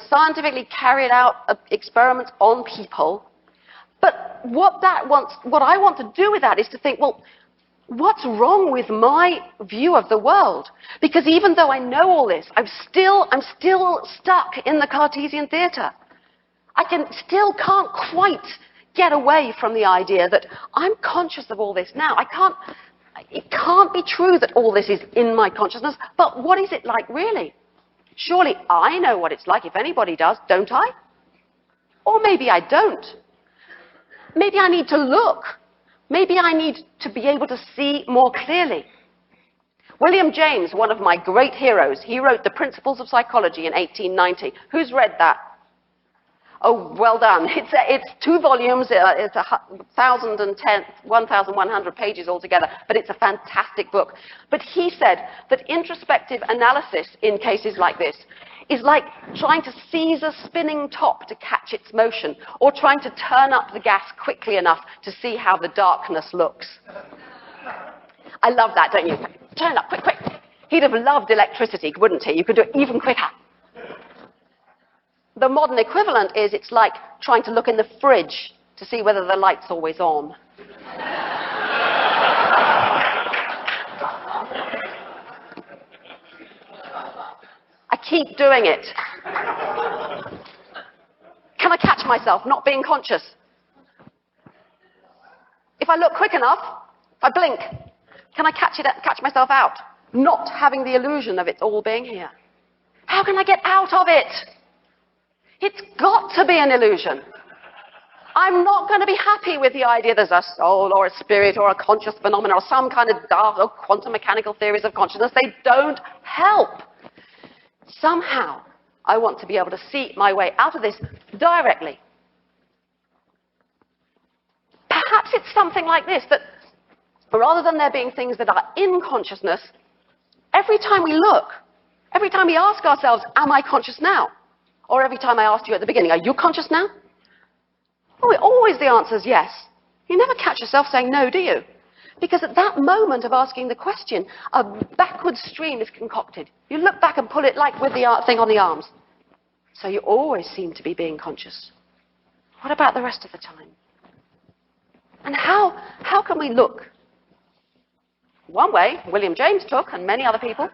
scientifically carried out experiments on people. But what I want to do with that is to think, well, what's wrong with my view of the world? Because even though I know all this, I'm still stuck in the Cartesian theatre. I still can't quite get away from the idea that I'm conscious of all this now. It can't be true that all this is in my consciousness, but what is it like really? Surely I know what it's like, if anybody does, don't I? Or maybe I don't. Maybe I need to look. Maybe I need to be able to see more clearly. William James, one of my great heroes, he wrote The Principles of Psychology in 1890. Who's read that? Oh, well done. It's 2 volumes. It's 1,100 pages altogether, but it's a fantastic book. But he said that introspective analysis in cases like this is like trying to seize a spinning top to catch its motion, or trying to turn up the gas quickly enough to see how the darkness looks. I love that, don't you? Turn it up, quick, quick. He'd have loved electricity, wouldn't he? You could do it even quicker. The modern equivalent is it's like trying to look in the fridge to see whether the light's always on. I keep doing it. Can I catch myself not being conscious? If I look quick enough, if I blink, can I catch myself out? Not having the illusion of it all being here. How can I get out of it? It's got to be an illusion. I'm not going to be happy with the idea there's a soul or a spirit or a conscious phenomenon or some kind of dark or quantum mechanical theories of consciousness. They don't help. Somehow, I want to be able to see my way out of this directly. Perhaps it's something like this, that rather than there being things that are in consciousness, every time we look, every time we ask ourselves, am I conscious now? Or every time I asked you at the beginning, are you conscious now? Oh, always the answer is yes. You never catch yourself saying no, do you? Because at that moment of asking the question, a backward stream is concocted. You look back and pull it like with the thing on the arms. So you always seem to be being conscious. What about the rest of the time? And how can we look? One way, William James took, and many other people,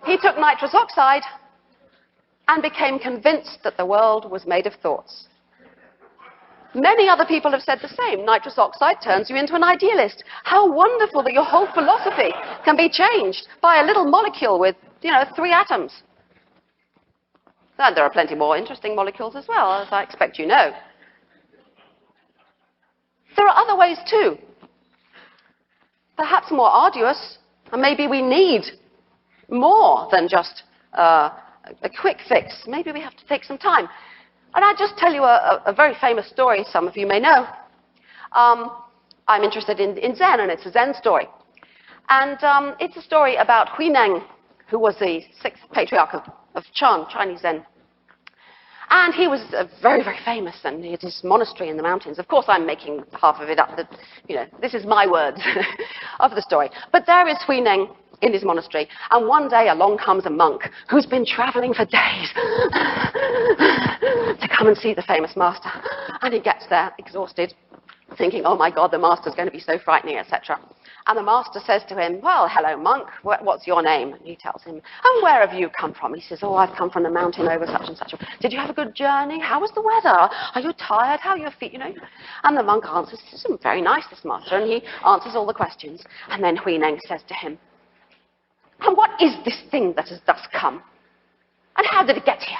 he took nitrous oxide and became convinced that the world was made of thoughts. Many other people have said the same. Nitrous oxide turns you into an idealist. How wonderful that your whole philosophy can be changed by a little molecule with, 3 atoms. And there are plenty more interesting molecules as well, as I expect you know. There are other ways too, perhaps more arduous, and maybe we need more than just a quick fix. Maybe we have to take some time. And I'll just tell you a very famous story some of you may know. I'm interested in Zen, and it's a Zen story. And it's a story about Huineng, who was the 6th patriarch of Chinese Zen. And he was very, very famous, and he had his monastery in the mountains. Of course, I'm making half of it up. This is my words of the story. But there is Huineng in his monastery, and one day along comes a monk who's been traveling for days to come and see the famous master. And he gets there, exhausted, thinking, oh my God, the master's going to be so frightening, etc. And the master says to him, well, hello, monk, what's your name? And he tells him, and where have you come from? He says, oh, I've come from the mountain over such and such. Did you have a good journey? How was the weather? Are you tired? How are your feet? And the monk answers, this is very nice, this master. And he answers all the questions. And then Huineng says to him, and what is this thing that has thus come? And how did it get here?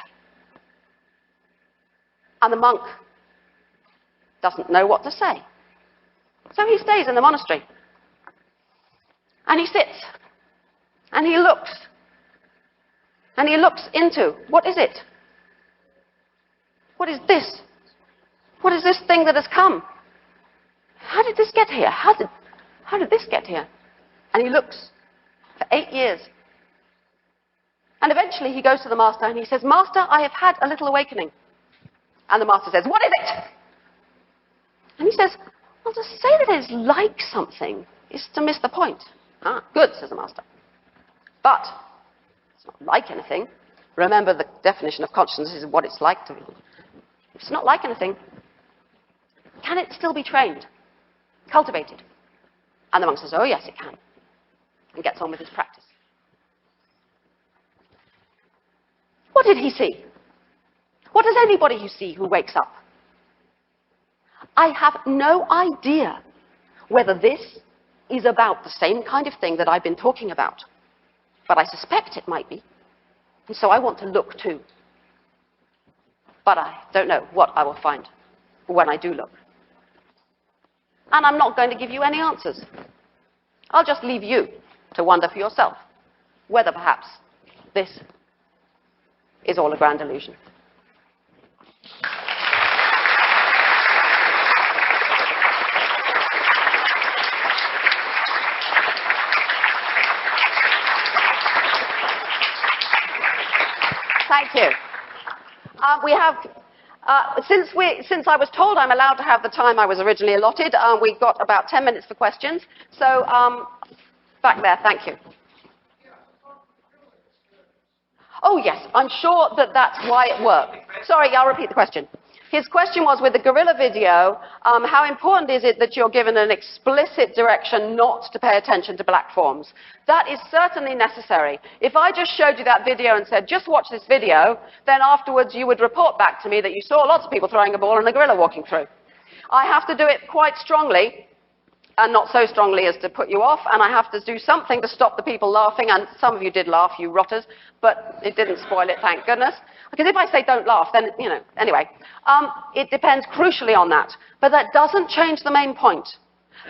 And the monk doesn't know what to say. So he stays in the monastery. And he sits. And he looks. And he looks into, what is it? What is this? What is this thing that has come? How did this get here? How did this get here? And he looks for 8 years. And eventually he goes to the master and he says, Master, I have had a little awakening. And the master says, what is it? And he says, well, to say that it is like something is to miss the point. Ah, good, says the master. But it's not like anything. Remember, the definition of consciousness is what it's like to be. If it's not like anything, can it still be trained, cultivated? And the monk says, oh, yes, it can. And gets on with his practice. What did he see? What does anybody who see who wakes up? I have no idea whether this is about the same kind of thing that I've been talking about. But I suspect it might be. And so I want to look too. But I don't know what I will find when I do look. And I'm not going to give you any answers. I'll just leave you to wonder for yourself whether perhaps this is all a grand illusion. Thank you. We have Since I was told I'm allowed to have the time I was originally allotted, we've got about 10 minutes for questions. So back there, thank you. Oh, yes, I'm sure that that's why it worked. Sorry, I'll repeat the question. His question was, with the gorilla video, how important is it that you're given an explicit direction not to pay attention to black forms? That is certainly necessary. If I just showed you that video and said, just watch this video, then afterwards you would report back to me that you saw lots of people throwing a ball and a gorilla walking through. I have to do it quite strongly, and not so strongly as to put you off, and I have to do something to stop the people laughing, and some of you did laugh, you rotters, but it didn't spoil it, thank goodness. Because if I say don't laugh, then, you know, anyway. It depends crucially on that. But that doesn't change the main point.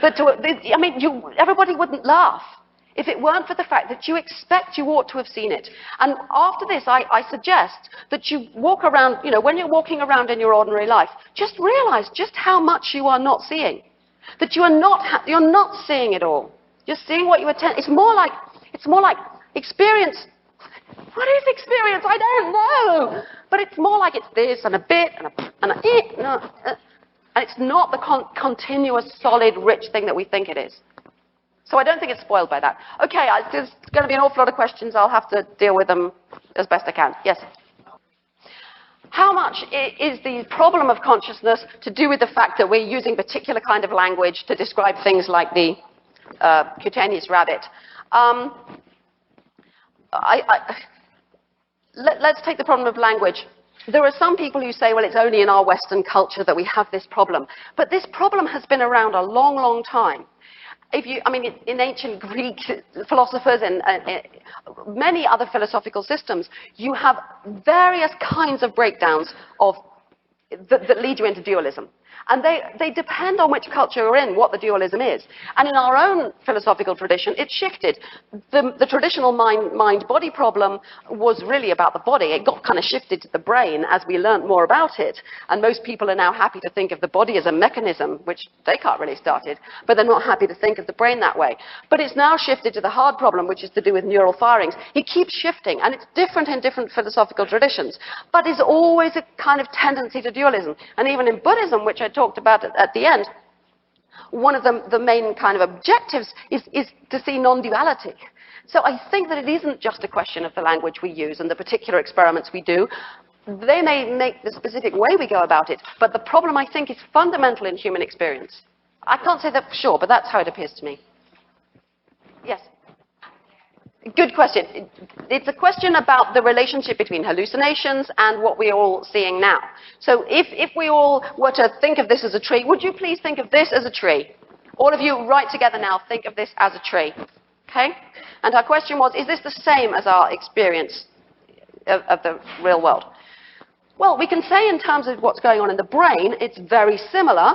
Everybody wouldn't laugh if it weren't for the fact that you expect you ought to have seen it. And after this, I suggest that you walk around, you know, when you're walking around in your ordinary life, just realize just how much you are not seeing. That you're not seeing it all. You're seeing what you attend. It's more like experience. What is experience? I don't know. But it's more like it's this and a bit and it's not the continuous, solid, rich thing that we think it is. So I don't think it's spoiled by that. Okay, there's going to be an awful lot of questions. I'll have to deal with them as best I can. Yes? How much is the problem of consciousness to do with the fact that we're using particular kind of language to describe things like the cutaneous rabbit? Let's take the problem of language. There are some people who say, well, it's only in our Western culture that we have this problem. But this problem has been around a long, long time. In ancient Greek philosophers and many other philosophical systems, you have various kinds of breakdowns that lead you into dualism. And they depend on which culture you're in, what the dualism is. And in our own philosophical tradition, it shifted. The traditional mind-body problem was really about the body. It got kind of shifted to the brain as we learned more about it. And most people are now happy to think of the body as a mechanism, which Descartes really started, but they're not happy to think of the brain that way. But it's now shifted to the hard problem, which is to do with neural firings. It keeps shifting, and it's different in different philosophical traditions, but there's always a kind of tendency to dualism. And even in Buddhism, which I talked about at the end, one of the main kind of objectives is to see non-duality. So I think that it isn't just a question of the language we use and the particular experiments we do. They may make the specific way we go about it, but the problem, I think, is fundamental in human experience. I can't say that for sure, but that's how it appears to me. Yes? Good question. It's a question about the relationship between hallucinations and what we're all seeing now. So if we all were to think of this as a tree, would you please think of this as a tree? All of you, right together now, think of this as a tree. Okay? And our question was, is this the same as our experience of the real world? Well, we can say in terms of what's going on in the brain, it's very similar.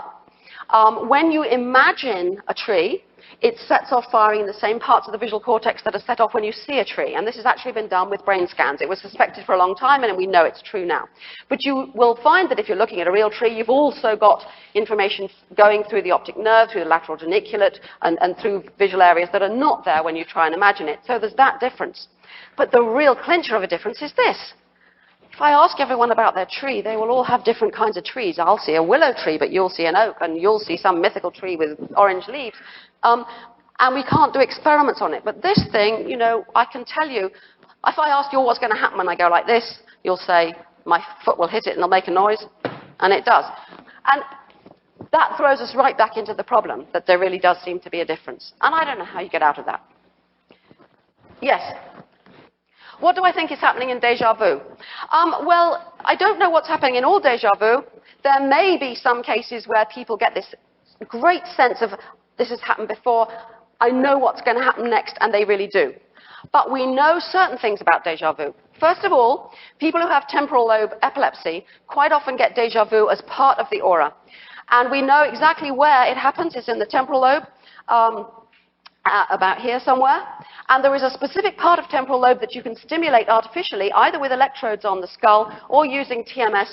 When you imagine a tree, it sets off firing in the same parts of the visual cortex that are set off when you see a tree. And this has actually been done with brain scans. It was suspected for a long time, and we know it's true now. But you will find that if you're looking at a real tree, you've also got information going through the optic nerve, through the lateral geniculate, and through visual areas that are not there when you try and imagine it. So there's that difference. But the real clincher of a difference is this. If I ask everyone about their tree, they will all have different kinds of trees. I'll see a willow tree, but you'll see an oak, and you'll see some mythical tree with orange leaves. And we can't do experiments on it. But this thing, you know, I can tell you, if I ask you what's going to happen when I go like this, you'll say, my foot will hit it and it'll make a noise. And it does. And that throws us right back into the problem, that there really does seem to be a difference. And I don't know how you get out of that. Yes? What do I think is happening in déjà vu? Well, I don't know what's happening in all déjà vu. There may be some cases where people get this great sense of, this has happened before, I know what's going to happen next, and they really do. But we know certain things about déjà vu. First of all, people who have temporal lobe epilepsy quite often get déjà vu as part of the aura. And we know exactly where it happens. It's in the temporal lobe, about here somewhere. And there is a specific part of temporal lobe that you can stimulate artificially, either with electrodes on the skull or using TMS,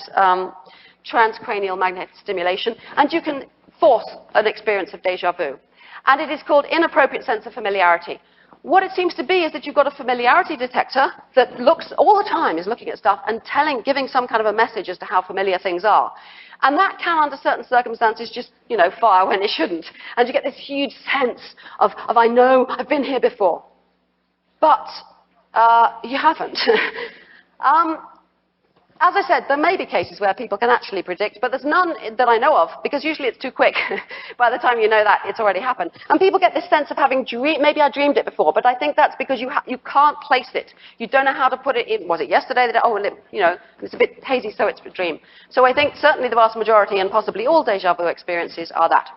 transcranial magnetic stimulation, and you can force an experience of déjà vu. And it is called inappropriate sense of familiarity. What it seems to be is that you've got a familiarity detector that looks all the time, is looking at stuff and giving some kind of a message as to how familiar things are. And that can, under certain circumstances, just, fire when it shouldn't. And you get this huge sense of I know, I've been here before. But you haven't. As I said, there may be cases where people can actually predict, but there's none that I know of, because usually it's too quick. By the time you know that, it's already happened. And people get this sense of having maybe I dreamed it before, but I think that's because you can't place it. You don't know how to put it in. Was it yesterday? It's a bit hazy, so it's a dream. So I think certainly the vast majority, and possibly all déjà vu experiences, are that.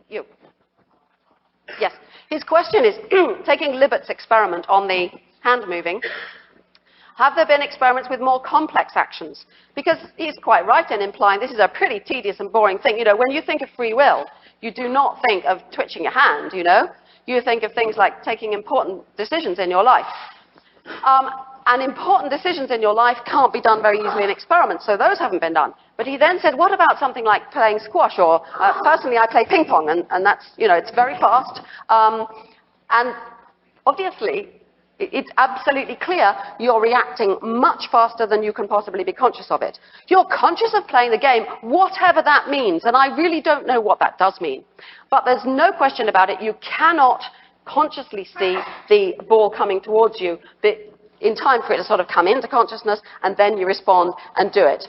Yes. His question is, taking Libet's experiment on the hand moving, have there been experiments with more complex actions? Because he's quite right in implying this is a pretty tedious and boring thing. When you think of free will, you do not think of twitching your hand, You think of things like taking important decisions in your life. And important decisions in your life can't be done very easily in experiments, so those haven't been done. But he then said, what about something like playing squash? Or personally, I play ping pong, and that's, it's very fast. And obviously, it's absolutely clear you're reacting much faster than you can possibly be conscious of it. You're conscious of playing the game, whatever that means, and I really don't know what that does mean. But there's no question about it. You cannot consciously see the ball coming towards you in time for it to sort of come into consciousness, and then you respond and do it.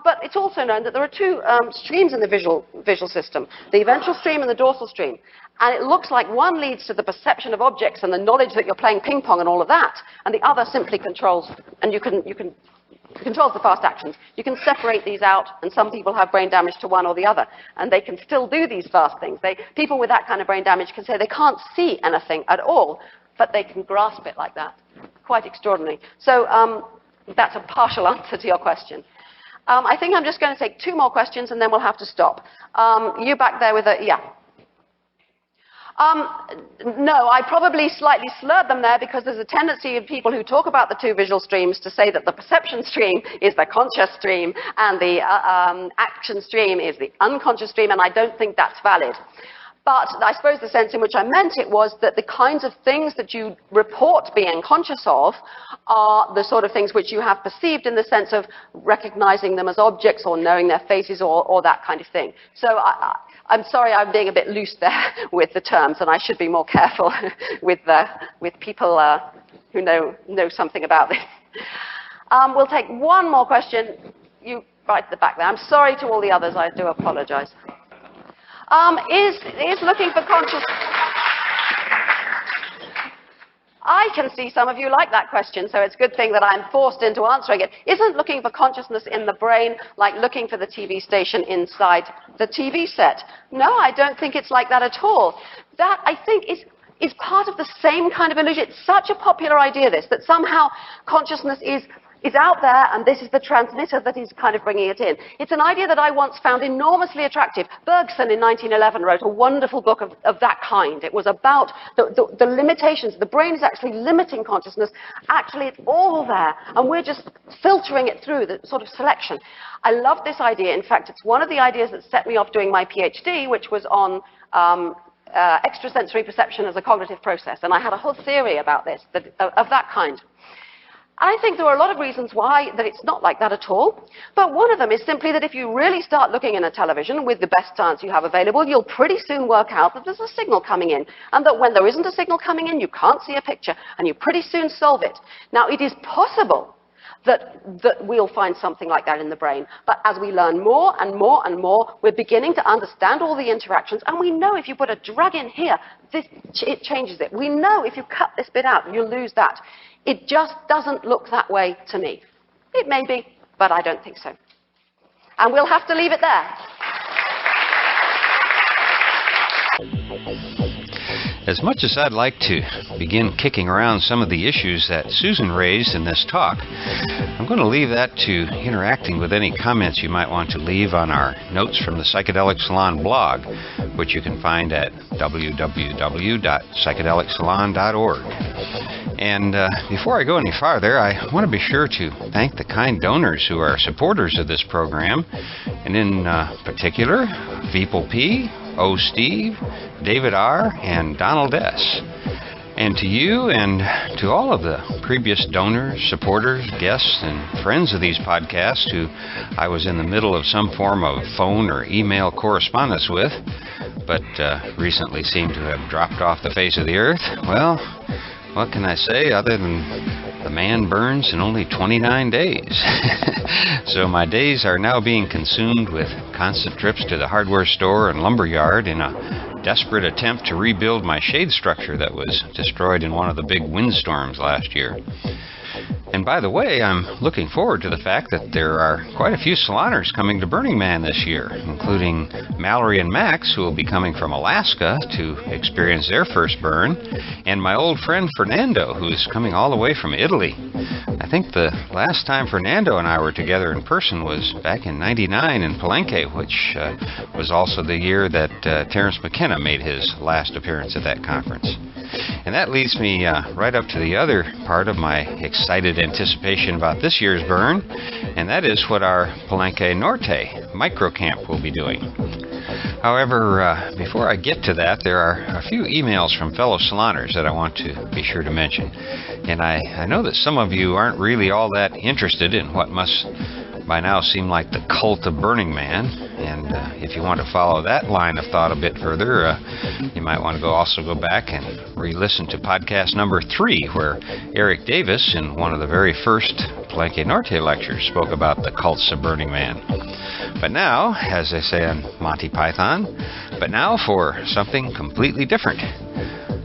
But it's also known that there are two streams in the visual system, the ventral stream and the dorsal stream. And it looks like one leads to the perception of objects and the knowledge that you're playing ping pong and all of that, and the other simply controls, and controls the fast actions. You can separate these out, and some people have brain damage to one or the other, and they can still do these fast things. People with that kind of brain damage can say they can't see anything at all, but they can grasp it like that. Quite extraordinary. So that's a partial answer to your question. I think I'm just going to take two more questions, and then we'll have to stop. You back there with yeah. No, I probably slightly slurred them there because there's a tendency of people who talk about the two visual streams to say that the perception stream is the conscious stream and the action stream is the unconscious stream, and I don't think that's valid. But I suppose the sense in which I meant it was that the kinds of things that you report being conscious of are the sort of things which you have perceived in the sense of recognizing them as objects or knowing their faces or that kind of thing. So I'm sorry I'm being a bit loose there with the terms, and I should be more careful with people who know something about this. We'll take one more question. You right at the back there. I'm sorry to all the others. I do apologize. Is looking for consciousness. I can see some of you like that question, so it's a good thing that I'm forced into answering it. Isn't looking for consciousness in the brain like looking for the TV station inside the TV set? No, I don't think it's like that at all. That, I think, is part of the same kind of illusion. It's such a popular idea, this, that somehow consciousness is out there, and this is the transmitter that is kind of bringing it in. It's an idea that I once found enormously attractive. Bergson in 1911 wrote a wonderful book of that kind. It was about the limitations. The brain is actually limiting consciousness. Actually, it's all there, and we're just filtering it through the sort of selection. I love this idea. In fact, it's one of the ideas that set me off doing my PhD, which was on extrasensory perception as a cognitive process, and I had a whole theory about this, of that kind. I think there are a lot of reasons why that it's not like that at all. But one of them is simply that if you really start looking in a television with the best science you have available, you'll pretty soon work out that there's a signal coming in. And that when there isn't a signal coming in, you can't see a picture. And you pretty soon solve it. Now, it is possible that we'll find something like that in the brain. But as we learn more and more and more, we're beginning to understand all the interactions. And we know if you put a drug in here, it changes it. We know if you cut this bit out, you lose that. It just doesn't look that way to me. It may be, but I don't think so. And we'll have to leave it there. As much as I'd like to begin kicking around some of the issues that Susan raised in this talk, I'm going to leave that to interacting with any comments you might want to leave on our Notes from the Psychedelic Salon blog, which you can find at www.psychedelicsalon.org. And before I go any farther, I want to be sure to thank the kind donors who are supporters of this program, and in particular, Veepal P., O. Steve, David R., and Donald S. And to you and to all of the previous donors, supporters, guests, and friends of these podcasts who I was in the middle of some form of phone or email correspondence with, but recently seem to have dropped off the face of the earth, well, what can I say other than the man burns in only 29 days? So my days are now being consumed with constant trips to the hardware store and lumber yard in a desperate attempt to rebuild my shade structure that was destroyed in one of the big windstorms last year. And by the way, I'm looking forward to the fact that there are quite a few saloners coming to Burning Man this year, including Mallory and Max, who will be coming from Alaska to experience their first burn, and my old friend Fernando, who is coming all the way from Italy. I think the last time Fernando and I were together in person was back in '99 in Palenque, which was also the year that Terrence McKenna made his last appearance at that conference. And that leads me right up to the other part of my excited anticipation about this year's burn, and that is what our Palenque Norte microcamp will be doing. However, before I get to that, there are a few emails from fellow saloners that I want to be sure to mention. And I know that some of you aren't really all that interested in what must by now seem like the cult of Burning Man, and if you want to follow that line of thought a bit further, you might want to also go back and re-listen to podcast number 3, where Eric Davis, in one of the very first Palenque Norte lectures, spoke about the cults of Burning Man. But now, as they say on Monty Python, but now for something completely different.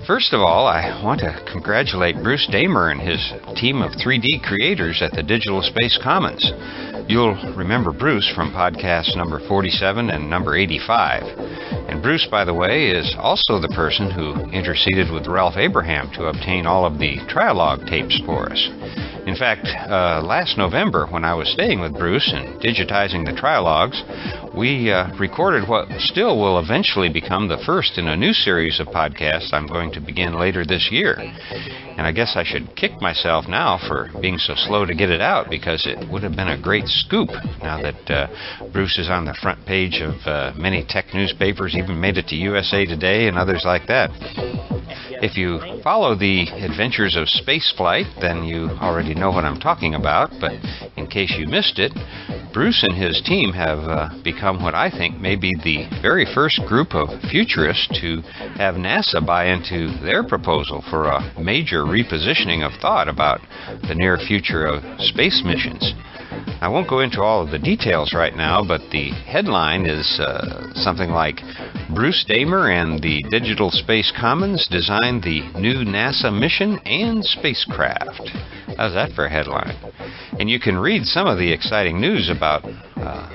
First of all, I want to congratulate Bruce Damer and his team of 3D creators at the Digital Space Commons. You'll remember Bruce from podcast number 47 and number 85. And Bruce, by the way, is also the person who interceded with Ralph Abraham to obtain all of the Trialogue tapes for us. In fact, last November, when I was staying with Bruce and digitizing the Trialogues, we recorded what still will eventually become the first in a new series of podcasts I'm going to begin later this year. And I guess I should kick myself now for being so slow to get it out, because it would have been a great scoop now that Bruce is on the front page of many tech newspapers, even made it to USA Today and others like that. If you follow the adventures of spaceflight, then you already know what I'm talking about, but in case you missed it, Bruce and his team have become what I think may be the very first group of futurists to have NASA buy into their proposal for a major repositioning of thought about the near future of space missions. I won't go into all of the details right now, but the headline is something like, Bruce Damer and the Digital Space Commons designed the new NASA mission and spacecraft. How's that for a headline? And you can read some of the exciting news about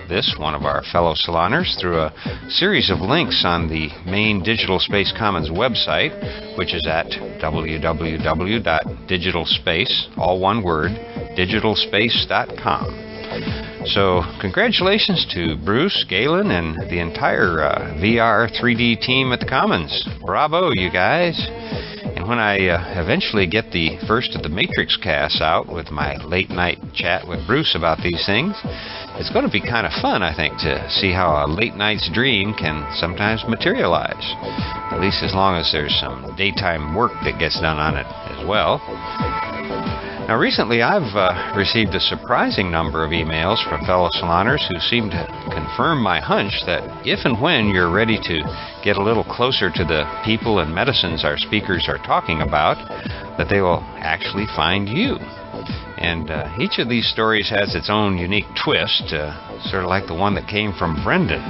this, one of our fellow saloners, through a series of links on the main Digital Space Commons website, which is at www.digitalspace, all one word, digitalspace.com. So, congratulations to Bruce, Galen, and the entire VR 3D team at the Commons. Bravo, you guys. And when I eventually get the first of the Matrix casts out with my late night chat with Bruce about these things, it's going to be kind of fun, I think, to see how a late night's dream can sometimes materialize. At least as long as there's some daytime work that gets done on it as well. Now, recently I've received a surprising number of emails from fellow saloners who seem to confirm my hunch that if and when you're ready to get a little closer to the people and medicines our speakers are talking about, that they will actually find you. And each of these stories has its own unique twist, sort of like the one that came from Brendan.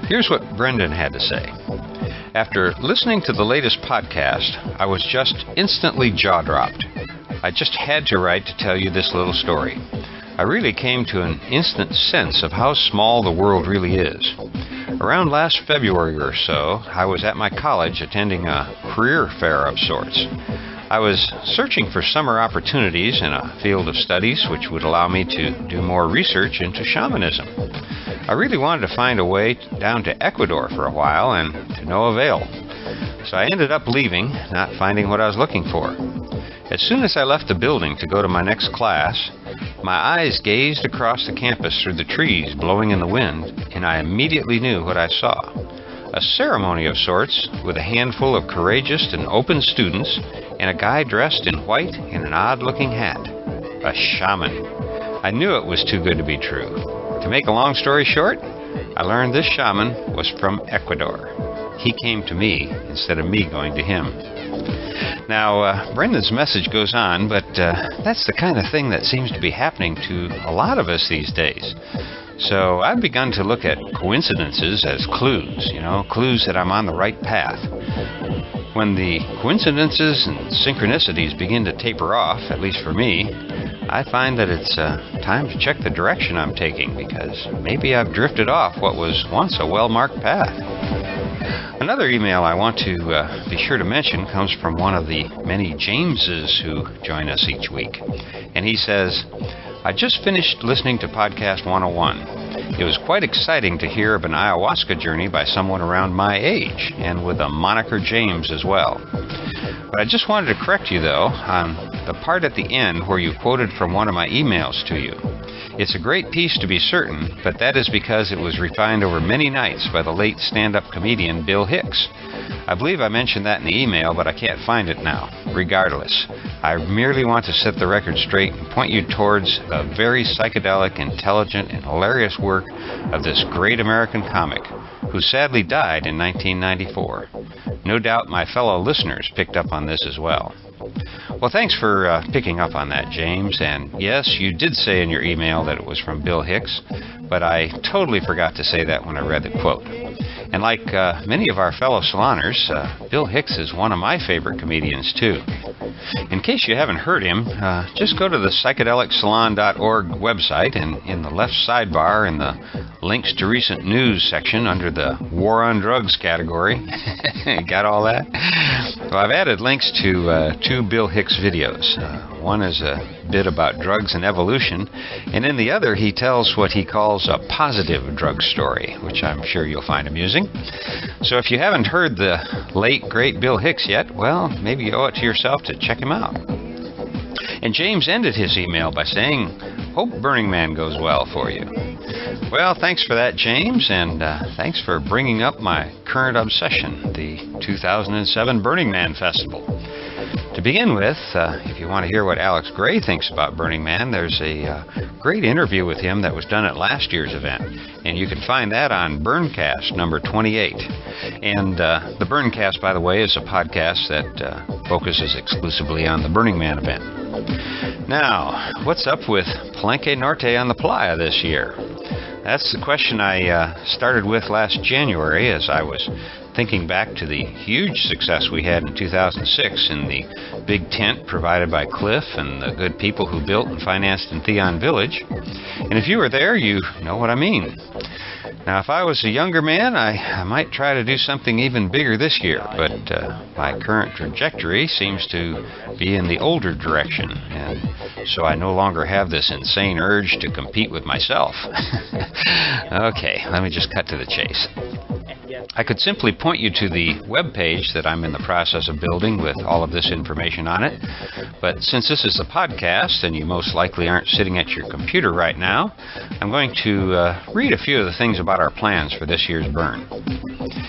Here's what Brendan had to say. After listening to the latest podcast, I was just instantly jaw-dropped. I just had to write to tell you this little story. I really came to an instant sense of how small the world really is. Around last February or so, I was at my college attending a career fair of sorts. I was searching for summer opportunities in a field of studies which would allow me to do more research into shamanism. I really wanted to find a way down to Ecuador for a while, and to no avail. So I ended up leaving, not finding what I was looking for. As soon as I left the building to go to my next class, my eyes gazed across the campus through the trees blowing in the wind, and I immediately knew what I saw. a ceremony of sorts with a handful of courageous and open students and a guy dressed in white in an odd-looking hat. A shaman. I knew it was too good to be true. To make a long story short, I learned this shaman was from Ecuador. He came to me instead of me going to him. Now, Brendan's message goes on, but that's the kind of thing that seems to be happening to a lot of us these days. So I've begun to look at coincidences as clues, clues that I'm on the right path. When the coincidences and synchronicities begin to taper off, at least for me, I find that it's time to check the direction I'm taking, because maybe I've drifted off what was once a well-marked path. Another email I want to be sure to mention comes from one of the many Jameses who join us each week. And he says, I just finished listening to Podcast 101. It was quite exciting to hear of an ayahuasca journey by someone around my age, and with a moniker James as well. But I just wanted to correct you, though, on the part at the end where you quoted from one of my emails to you. It's a great piece to be certain, but that is because it was refined over many nights by the late stand-up comedian Bill Hicks. I believe I mentioned that in the email, but I can't find it now. Regardless, I merely want to set the record straight and point you towards the very psychedelic, intelligent, and hilarious work of this great American comic, who sadly died in 1994. No doubt my fellow listeners picked up on this as well. Well, thanks for picking up on that, James. And yes, you did say in your email that it was from Bill Hicks, but I totally forgot to say that when I read the quote. And like many of our fellow saloners, Bill Hicks is one of my favorite comedians, too. In case you haven't heard him, just go to the psychedelicsalon.org website, and in the left sidebar in the links to recent news section under the War on Drugs category. Got all that? Well, I've added links to two Bill Hicks videos. One is a bit about drugs and evolution, and in the other he tells what he calls a positive drug story, which I'm sure you'll find amusing. So if you haven't heard the late, great Bill Hicks yet, well, maybe you owe it to yourself to check him out. And James ended his email by saying, hope Burning Man goes well for you. Well, thanks for that, James, and thanks for bringing up my current obsession, the 2007 Burning Man Festival. To begin with, if you want to hear what Alex Gray thinks about Burning Man, there's a great interview with him that was done at last year's event, and you can find that on Burncast number 28. And the Burncast, by the way, is a podcast that focuses exclusively on the Burning Man event. Now, what's up with Palenque Norte on the playa this year? That's the question I started with last January as I was thinking back to the huge success we had in 2006 in the big tent provided by Cliff and the good people who built and financed in Theon Village. And if you were there, you know what I mean. Now, if I was a younger man, I might try to do something even bigger this year, but my current trajectory seems to be in the older direction, and so I no longer have this insane urge to compete with myself. Okay, let me just cut to the chase. I could simply point you to the web page that I'm in the process of building with all of this information on it, but since this is a podcast and you most likely aren't sitting at your computer right now, I'm going to read a few of the things about our plans for this year's burn.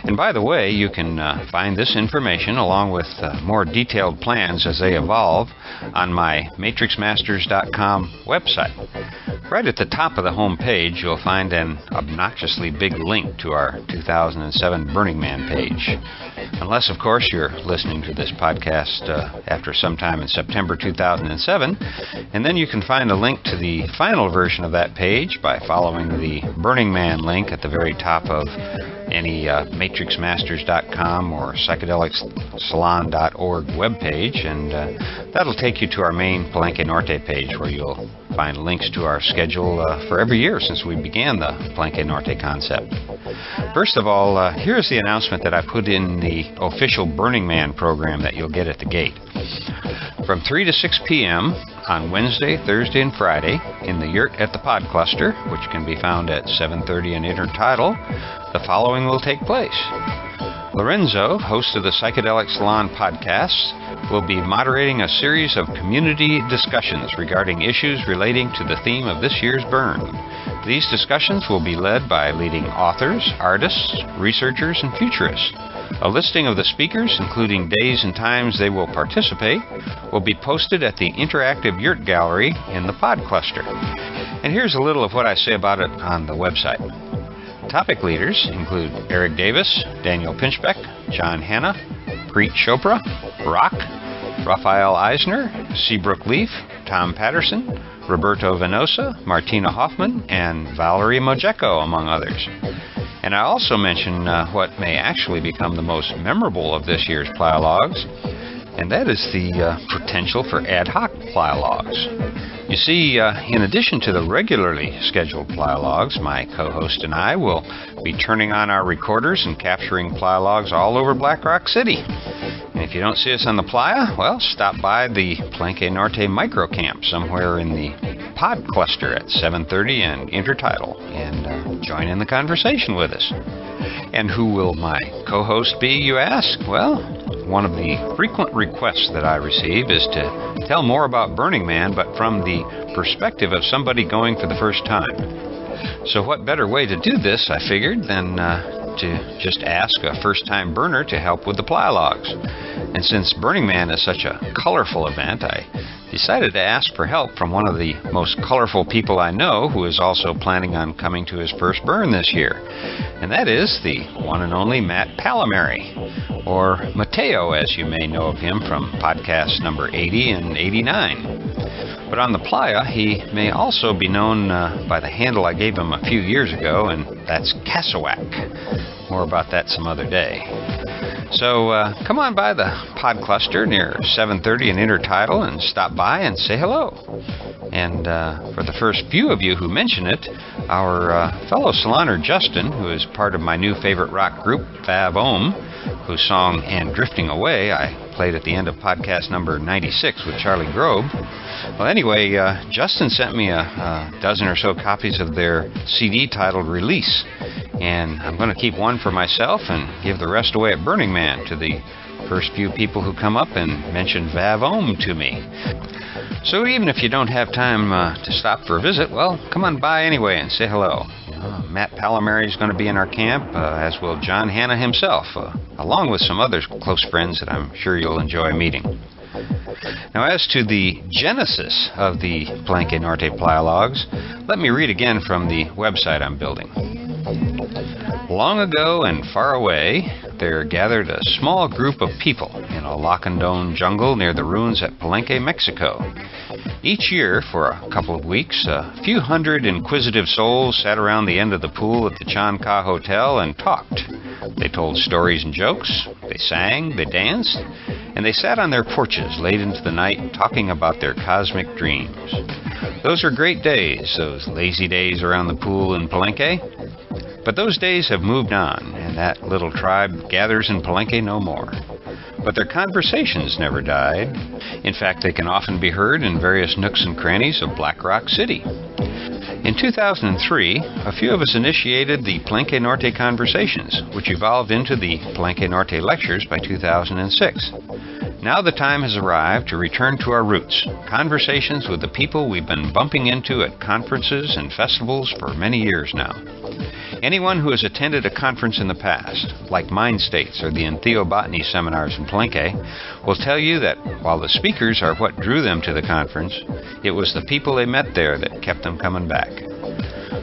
And by the way, you can find this information along with more detailed plans as they evolve on my matrixmasters.com website. Right at the top of the home page, you'll find an obnoxiously big link to our 2007 Burning Man page. Unless, of course, you're listening to this podcast after sometime in September 2007, and then you can find a link to the final version of that page by following the Burning Man link at the very top of any matrixmasters.com or psychedelicsalon.org webpage, and that'll take you to our main Palenque Norte page where you'll find links to our schedule for every year since we began the Palenque Norte concept. First of all, here's the announcement that I put in the official Burning Man program that you'll get at the gate. From 3 to 6 p.m. on Wednesday, Thursday, and Friday in the Yurt at the Pod Cluster, which can be found at 730 and Intertidal, the following will take place. Lorenzo, host of the Psychedelic Salon podcast, will be moderating a series of community discussions regarding issues relating to the theme of this year's burn. These discussions will be led by leading authors, artists, researchers, and futurists. A listing of the speakers, including days and times they will participate, will be posted at the interactive yurt gallery in the pod cluster. And here's a little of what I say about it on the website. Topic leaders include Eric Davis, Daniel Pinchbeck, John Hanna, Preet Chopra, Rock, Raphael Eisner, Seabrook Leaf, Tom Patterson, Roberto Venosa, Martina Hoffman, and Valerie Mojeko, among others. And I also mention what may actually become the most memorable of this year's Plialogs, and that is the potential for ad hoc Plialogs. You see, in addition to the regularly scheduled Plialogs, my co-host and I will be turning on our recorders and capturing Plialogs all over Black Rock City. And if you don't see us on the Playa, well, stop by the Palenque Norte microcamp somewhere in the pod cluster at 7:30 and Intertidal, and join in the conversation with us. And who will my co-host be, you ask? Well, one of the frequent requests that I receive is to tell more about Burning Man, but from the perspective of somebody going for the first time. So what better way to do this, I figured, than to just ask a first-time burner to help with the Plialogs. And since Burning Man is such a colorful event, I decided to ask for help from one of the most colorful people I know, who is also planning on coming to his first burn this year. And that is the one and only Matt Pallamary, or Mateo, as you may know of him from podcast number 80 and 89. But on the Playa, he may also be known by the handle I gave him a few years ago, and that's Cassawak. More about that some other day. So come on by the pod cluster near 7:30 and Intertidal and stop by and say hello. And for the first few of you who mention it, our fellow saloner Justin, who is part of my new favorite rock group, Vav Om, whose song And Drifting Away I played at the end of podcast number 96 with Charlie Grobe. Well, anyway, Justin sent me a dozen or so copies of their CD titled Release, and I'm going to keep one for myself and give the rest away at Burning Man to the first few people who come up and mention Vav Om to me. So even if you don't have time to stop for a visit, well, come on by anyway and say hello. Matt Pallamary is going to be in our camp, as will John Hanna himself, along with some other close friends that I'm sure you'll enjoy meeting. Now, as to the genesis of the Palenque Norte Plialogs, let me read again from the website I'm building. Long ago and far away, there gathered a small group of people in a Lacandon jungle near the ruins at Palenque, Mexico. Each year, for a couple of weeks, a few hundred inquisitive souls sat around the end of the pool at the Chanca Hotel and talked. They told stories and jokes, they sang, they danced, and they sat on their porches late into the night talking about their cosmic dreams. Those are great days, those lazy days around the pool in Palenque. But those days have moved on, and that little tribe gathers in Palenque no more. But their conversations never died. In fact, they can often be heard in various nooks and crannies of Black Rock City. In 2003, a few of us initiated the Palenque Norte Conversations, which evolved into the Palenque Norte Lectures by 2006. Now the time has arrived to return to our roots, conversations with the people we've been bumping into at conferences and festivals for many years now. Anyone who has attended a conference in the past, like Mind States or the Entheobotany seminars in Palenque, will tell you that while the speakers are what drew them to the conference, it was the people they met there that kept them coming back.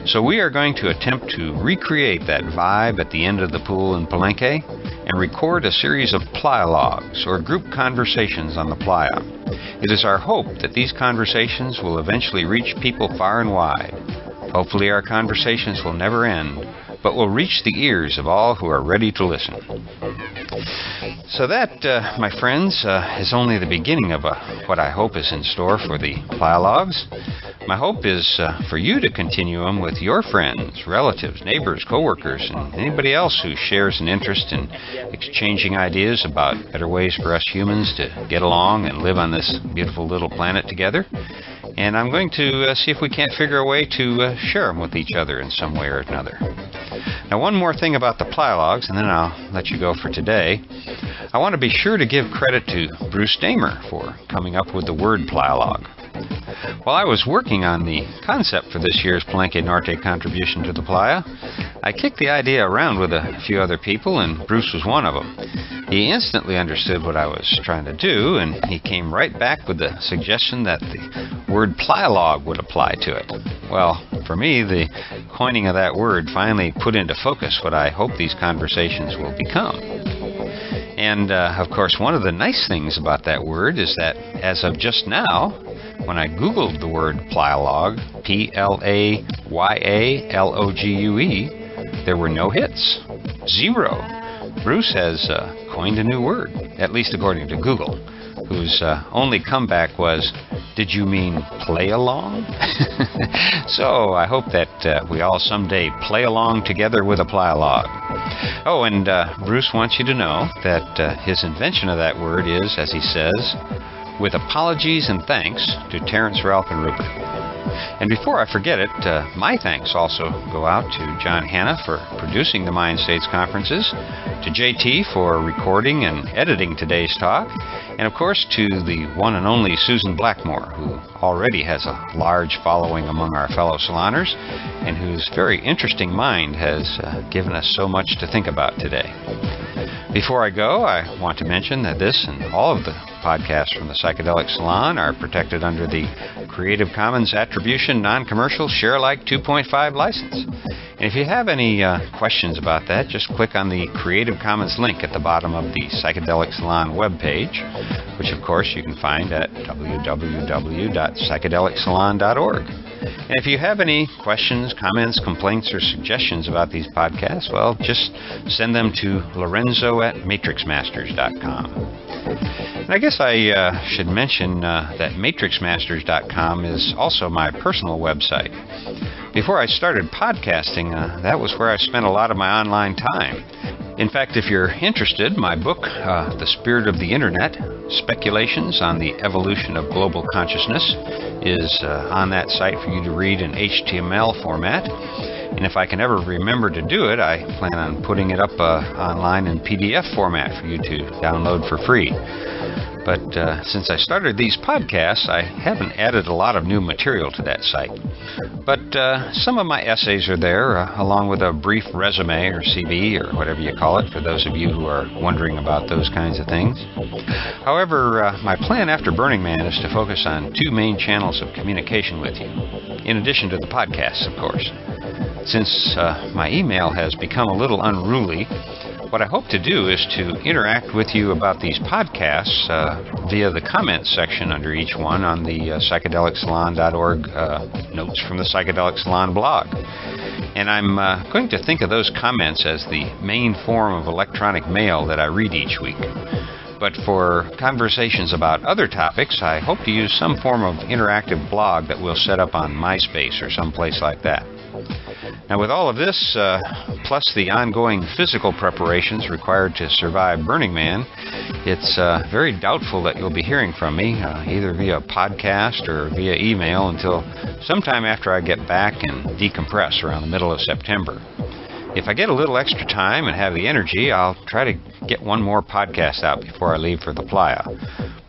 So we are going to attempt to recreate that vibe at the end of the pool in Palenque and record a series of Plialogs, or group conversations on the Playa. It is our hope that these conversations will eventually reach people far and wide. Hopefully our conversations will never end, but will reach the ears of all who are ready to listen. So that, my friends, is only the beginning of what I hope is in store for the Plialogs. My hope is for you to continue them with your friends, relatives, neighbors, coworkers, and anybody else who shares an interest in exchanging ideas about better ways for us humans to get along and live on this beautiful little planet together. And I'm going to see if we can't figure a way to share them with each other in some way or another. Now, one more thing about the Plylogs, and then I'll let you go for today. I want to be sure to give credit to Bruce Damer for coming up with the word Plylog. While I was working on the concept for this year's Palenque Norte contribution to the Playa, I kicked the idea around with a few other people, and Bruce was one of them. He instantly understood what I was trying to do, and he came right back with the suggestion that the word Plylog would apply to it. Well, for me, the coining of that word finally put into focus what I hope these conversations will become. And, of course, one of the nice things about that word is that, as of just now, when I Googled the word Plylog, P-L-A-Y-A-L-O-G-U-E, there were no hits. 0. Bruce has coined a new word, at least according to Google, whose only comeback was, "Did you mean play along?" So I hope that we all someday play along together with a Plylog. Oh, and Bruce wants you to know that his invention of that word is, as he says, "with apologies and thanks to Terrence, Ralph, and Rupert." And before I forget it, my thanks also go out to John Hanna for producing the Mind States conferences, to JT for recording and editing today's talk, and of course to the one and only Susan Blackmore, who already has a large following among our fellow saloners, and whose very interesting mind has given us so much to think about today. Before I go, I want to mention that this and all of the podcasts from the Psychedelic Salon are protected under the Creative Commons Attribution Non-Commercial Share-alike 2.5 license. And if you have any questions about that, just click on the Creative Commons link at the bottom of the Psychedelic Salon webpage, which of course you can find at www.psychedelicsalon.org. And if you have any questions, comments, complaints, or suggestions about these podcasts, well, just send them to lorenzo@matrixmasters.com. And I guess I should mention that matrixmasters.com is also my personal website. Before I started podcasting, that was where I spent a lot of my online time. In fact, if you're interested, my book, The Spirit of the Internet, Speculations on the Evolution of Global Consciousness, is on that site for you to read in HTML format. And if I can ever remember to do it, I plan on putting it up online in PDF format for you to download for free. But since I started these podcasts, I haven't added a lot of new material to that site. But some of my essays are there, along with a brief resume or CV or whatever you call it, for those of you who are wondering about those kinds of things. However, my plan after Burning Man is to focus on 2 main channels of communication with you, in addition to the podcasts, of course. Since my email has become a little unruly, what I hope to do is to interact with you about these podcasts via the comments section under each one on the psychedelicsalon.org Notes from the Psychedelic Salon blog. And I'm going to think of those comments as the main form of electronic mail that I read each week. But for conversations about other topics, I hope to use some form of interactive blog that we'll set up on MySpace or someplace like that. Now, with all of this, plus the ongoing physical preparations required to survive Burning Man, it's very doubtful that you'll be hearing from me, either via podcast or via email, until sometime after I get back and decompress around the middle of September. If I get a little extra time and have the energy, I'll try to get one more podcast out before I leave for the Playa.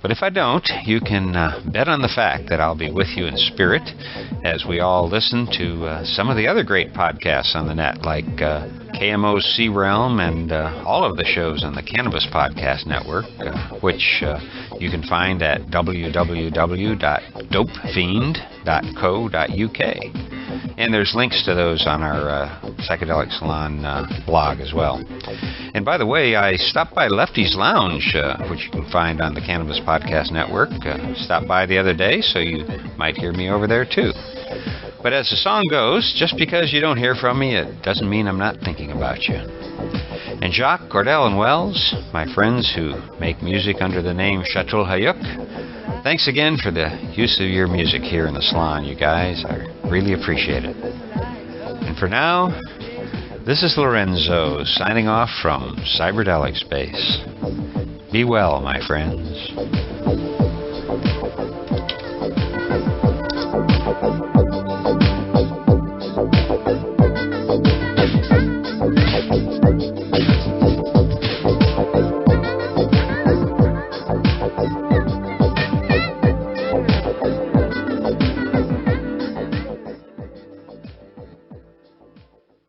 But if I don't, you can bet on the fact that I'll be with you in spirit as we all listen to some of the other great podcasts on the net, like KMO's Sea Realm and all of the shows on the Cannabis Podcast Network, which you can find at www.dopefiend.co.uk. And there's links to those on our Psychedelic Salon blog as well. And by the way, I stopped by Lefty's Lounge, which you can find on the Cannabis Podcast Network. Stopped by the other day, so you might hear me over there too. But as the song goes, just because you don't hear from me, it doesn't mean I'm not thinking about you. And Jacques, Cordell, and Wells, my friends who make music under the name Chateau Hayuk, thanks again for the use of your music here in the salon, you guys. I really appreciate it. And for now, this is Lorenzo signing off from Cyberdelic Space. Be well, my friends.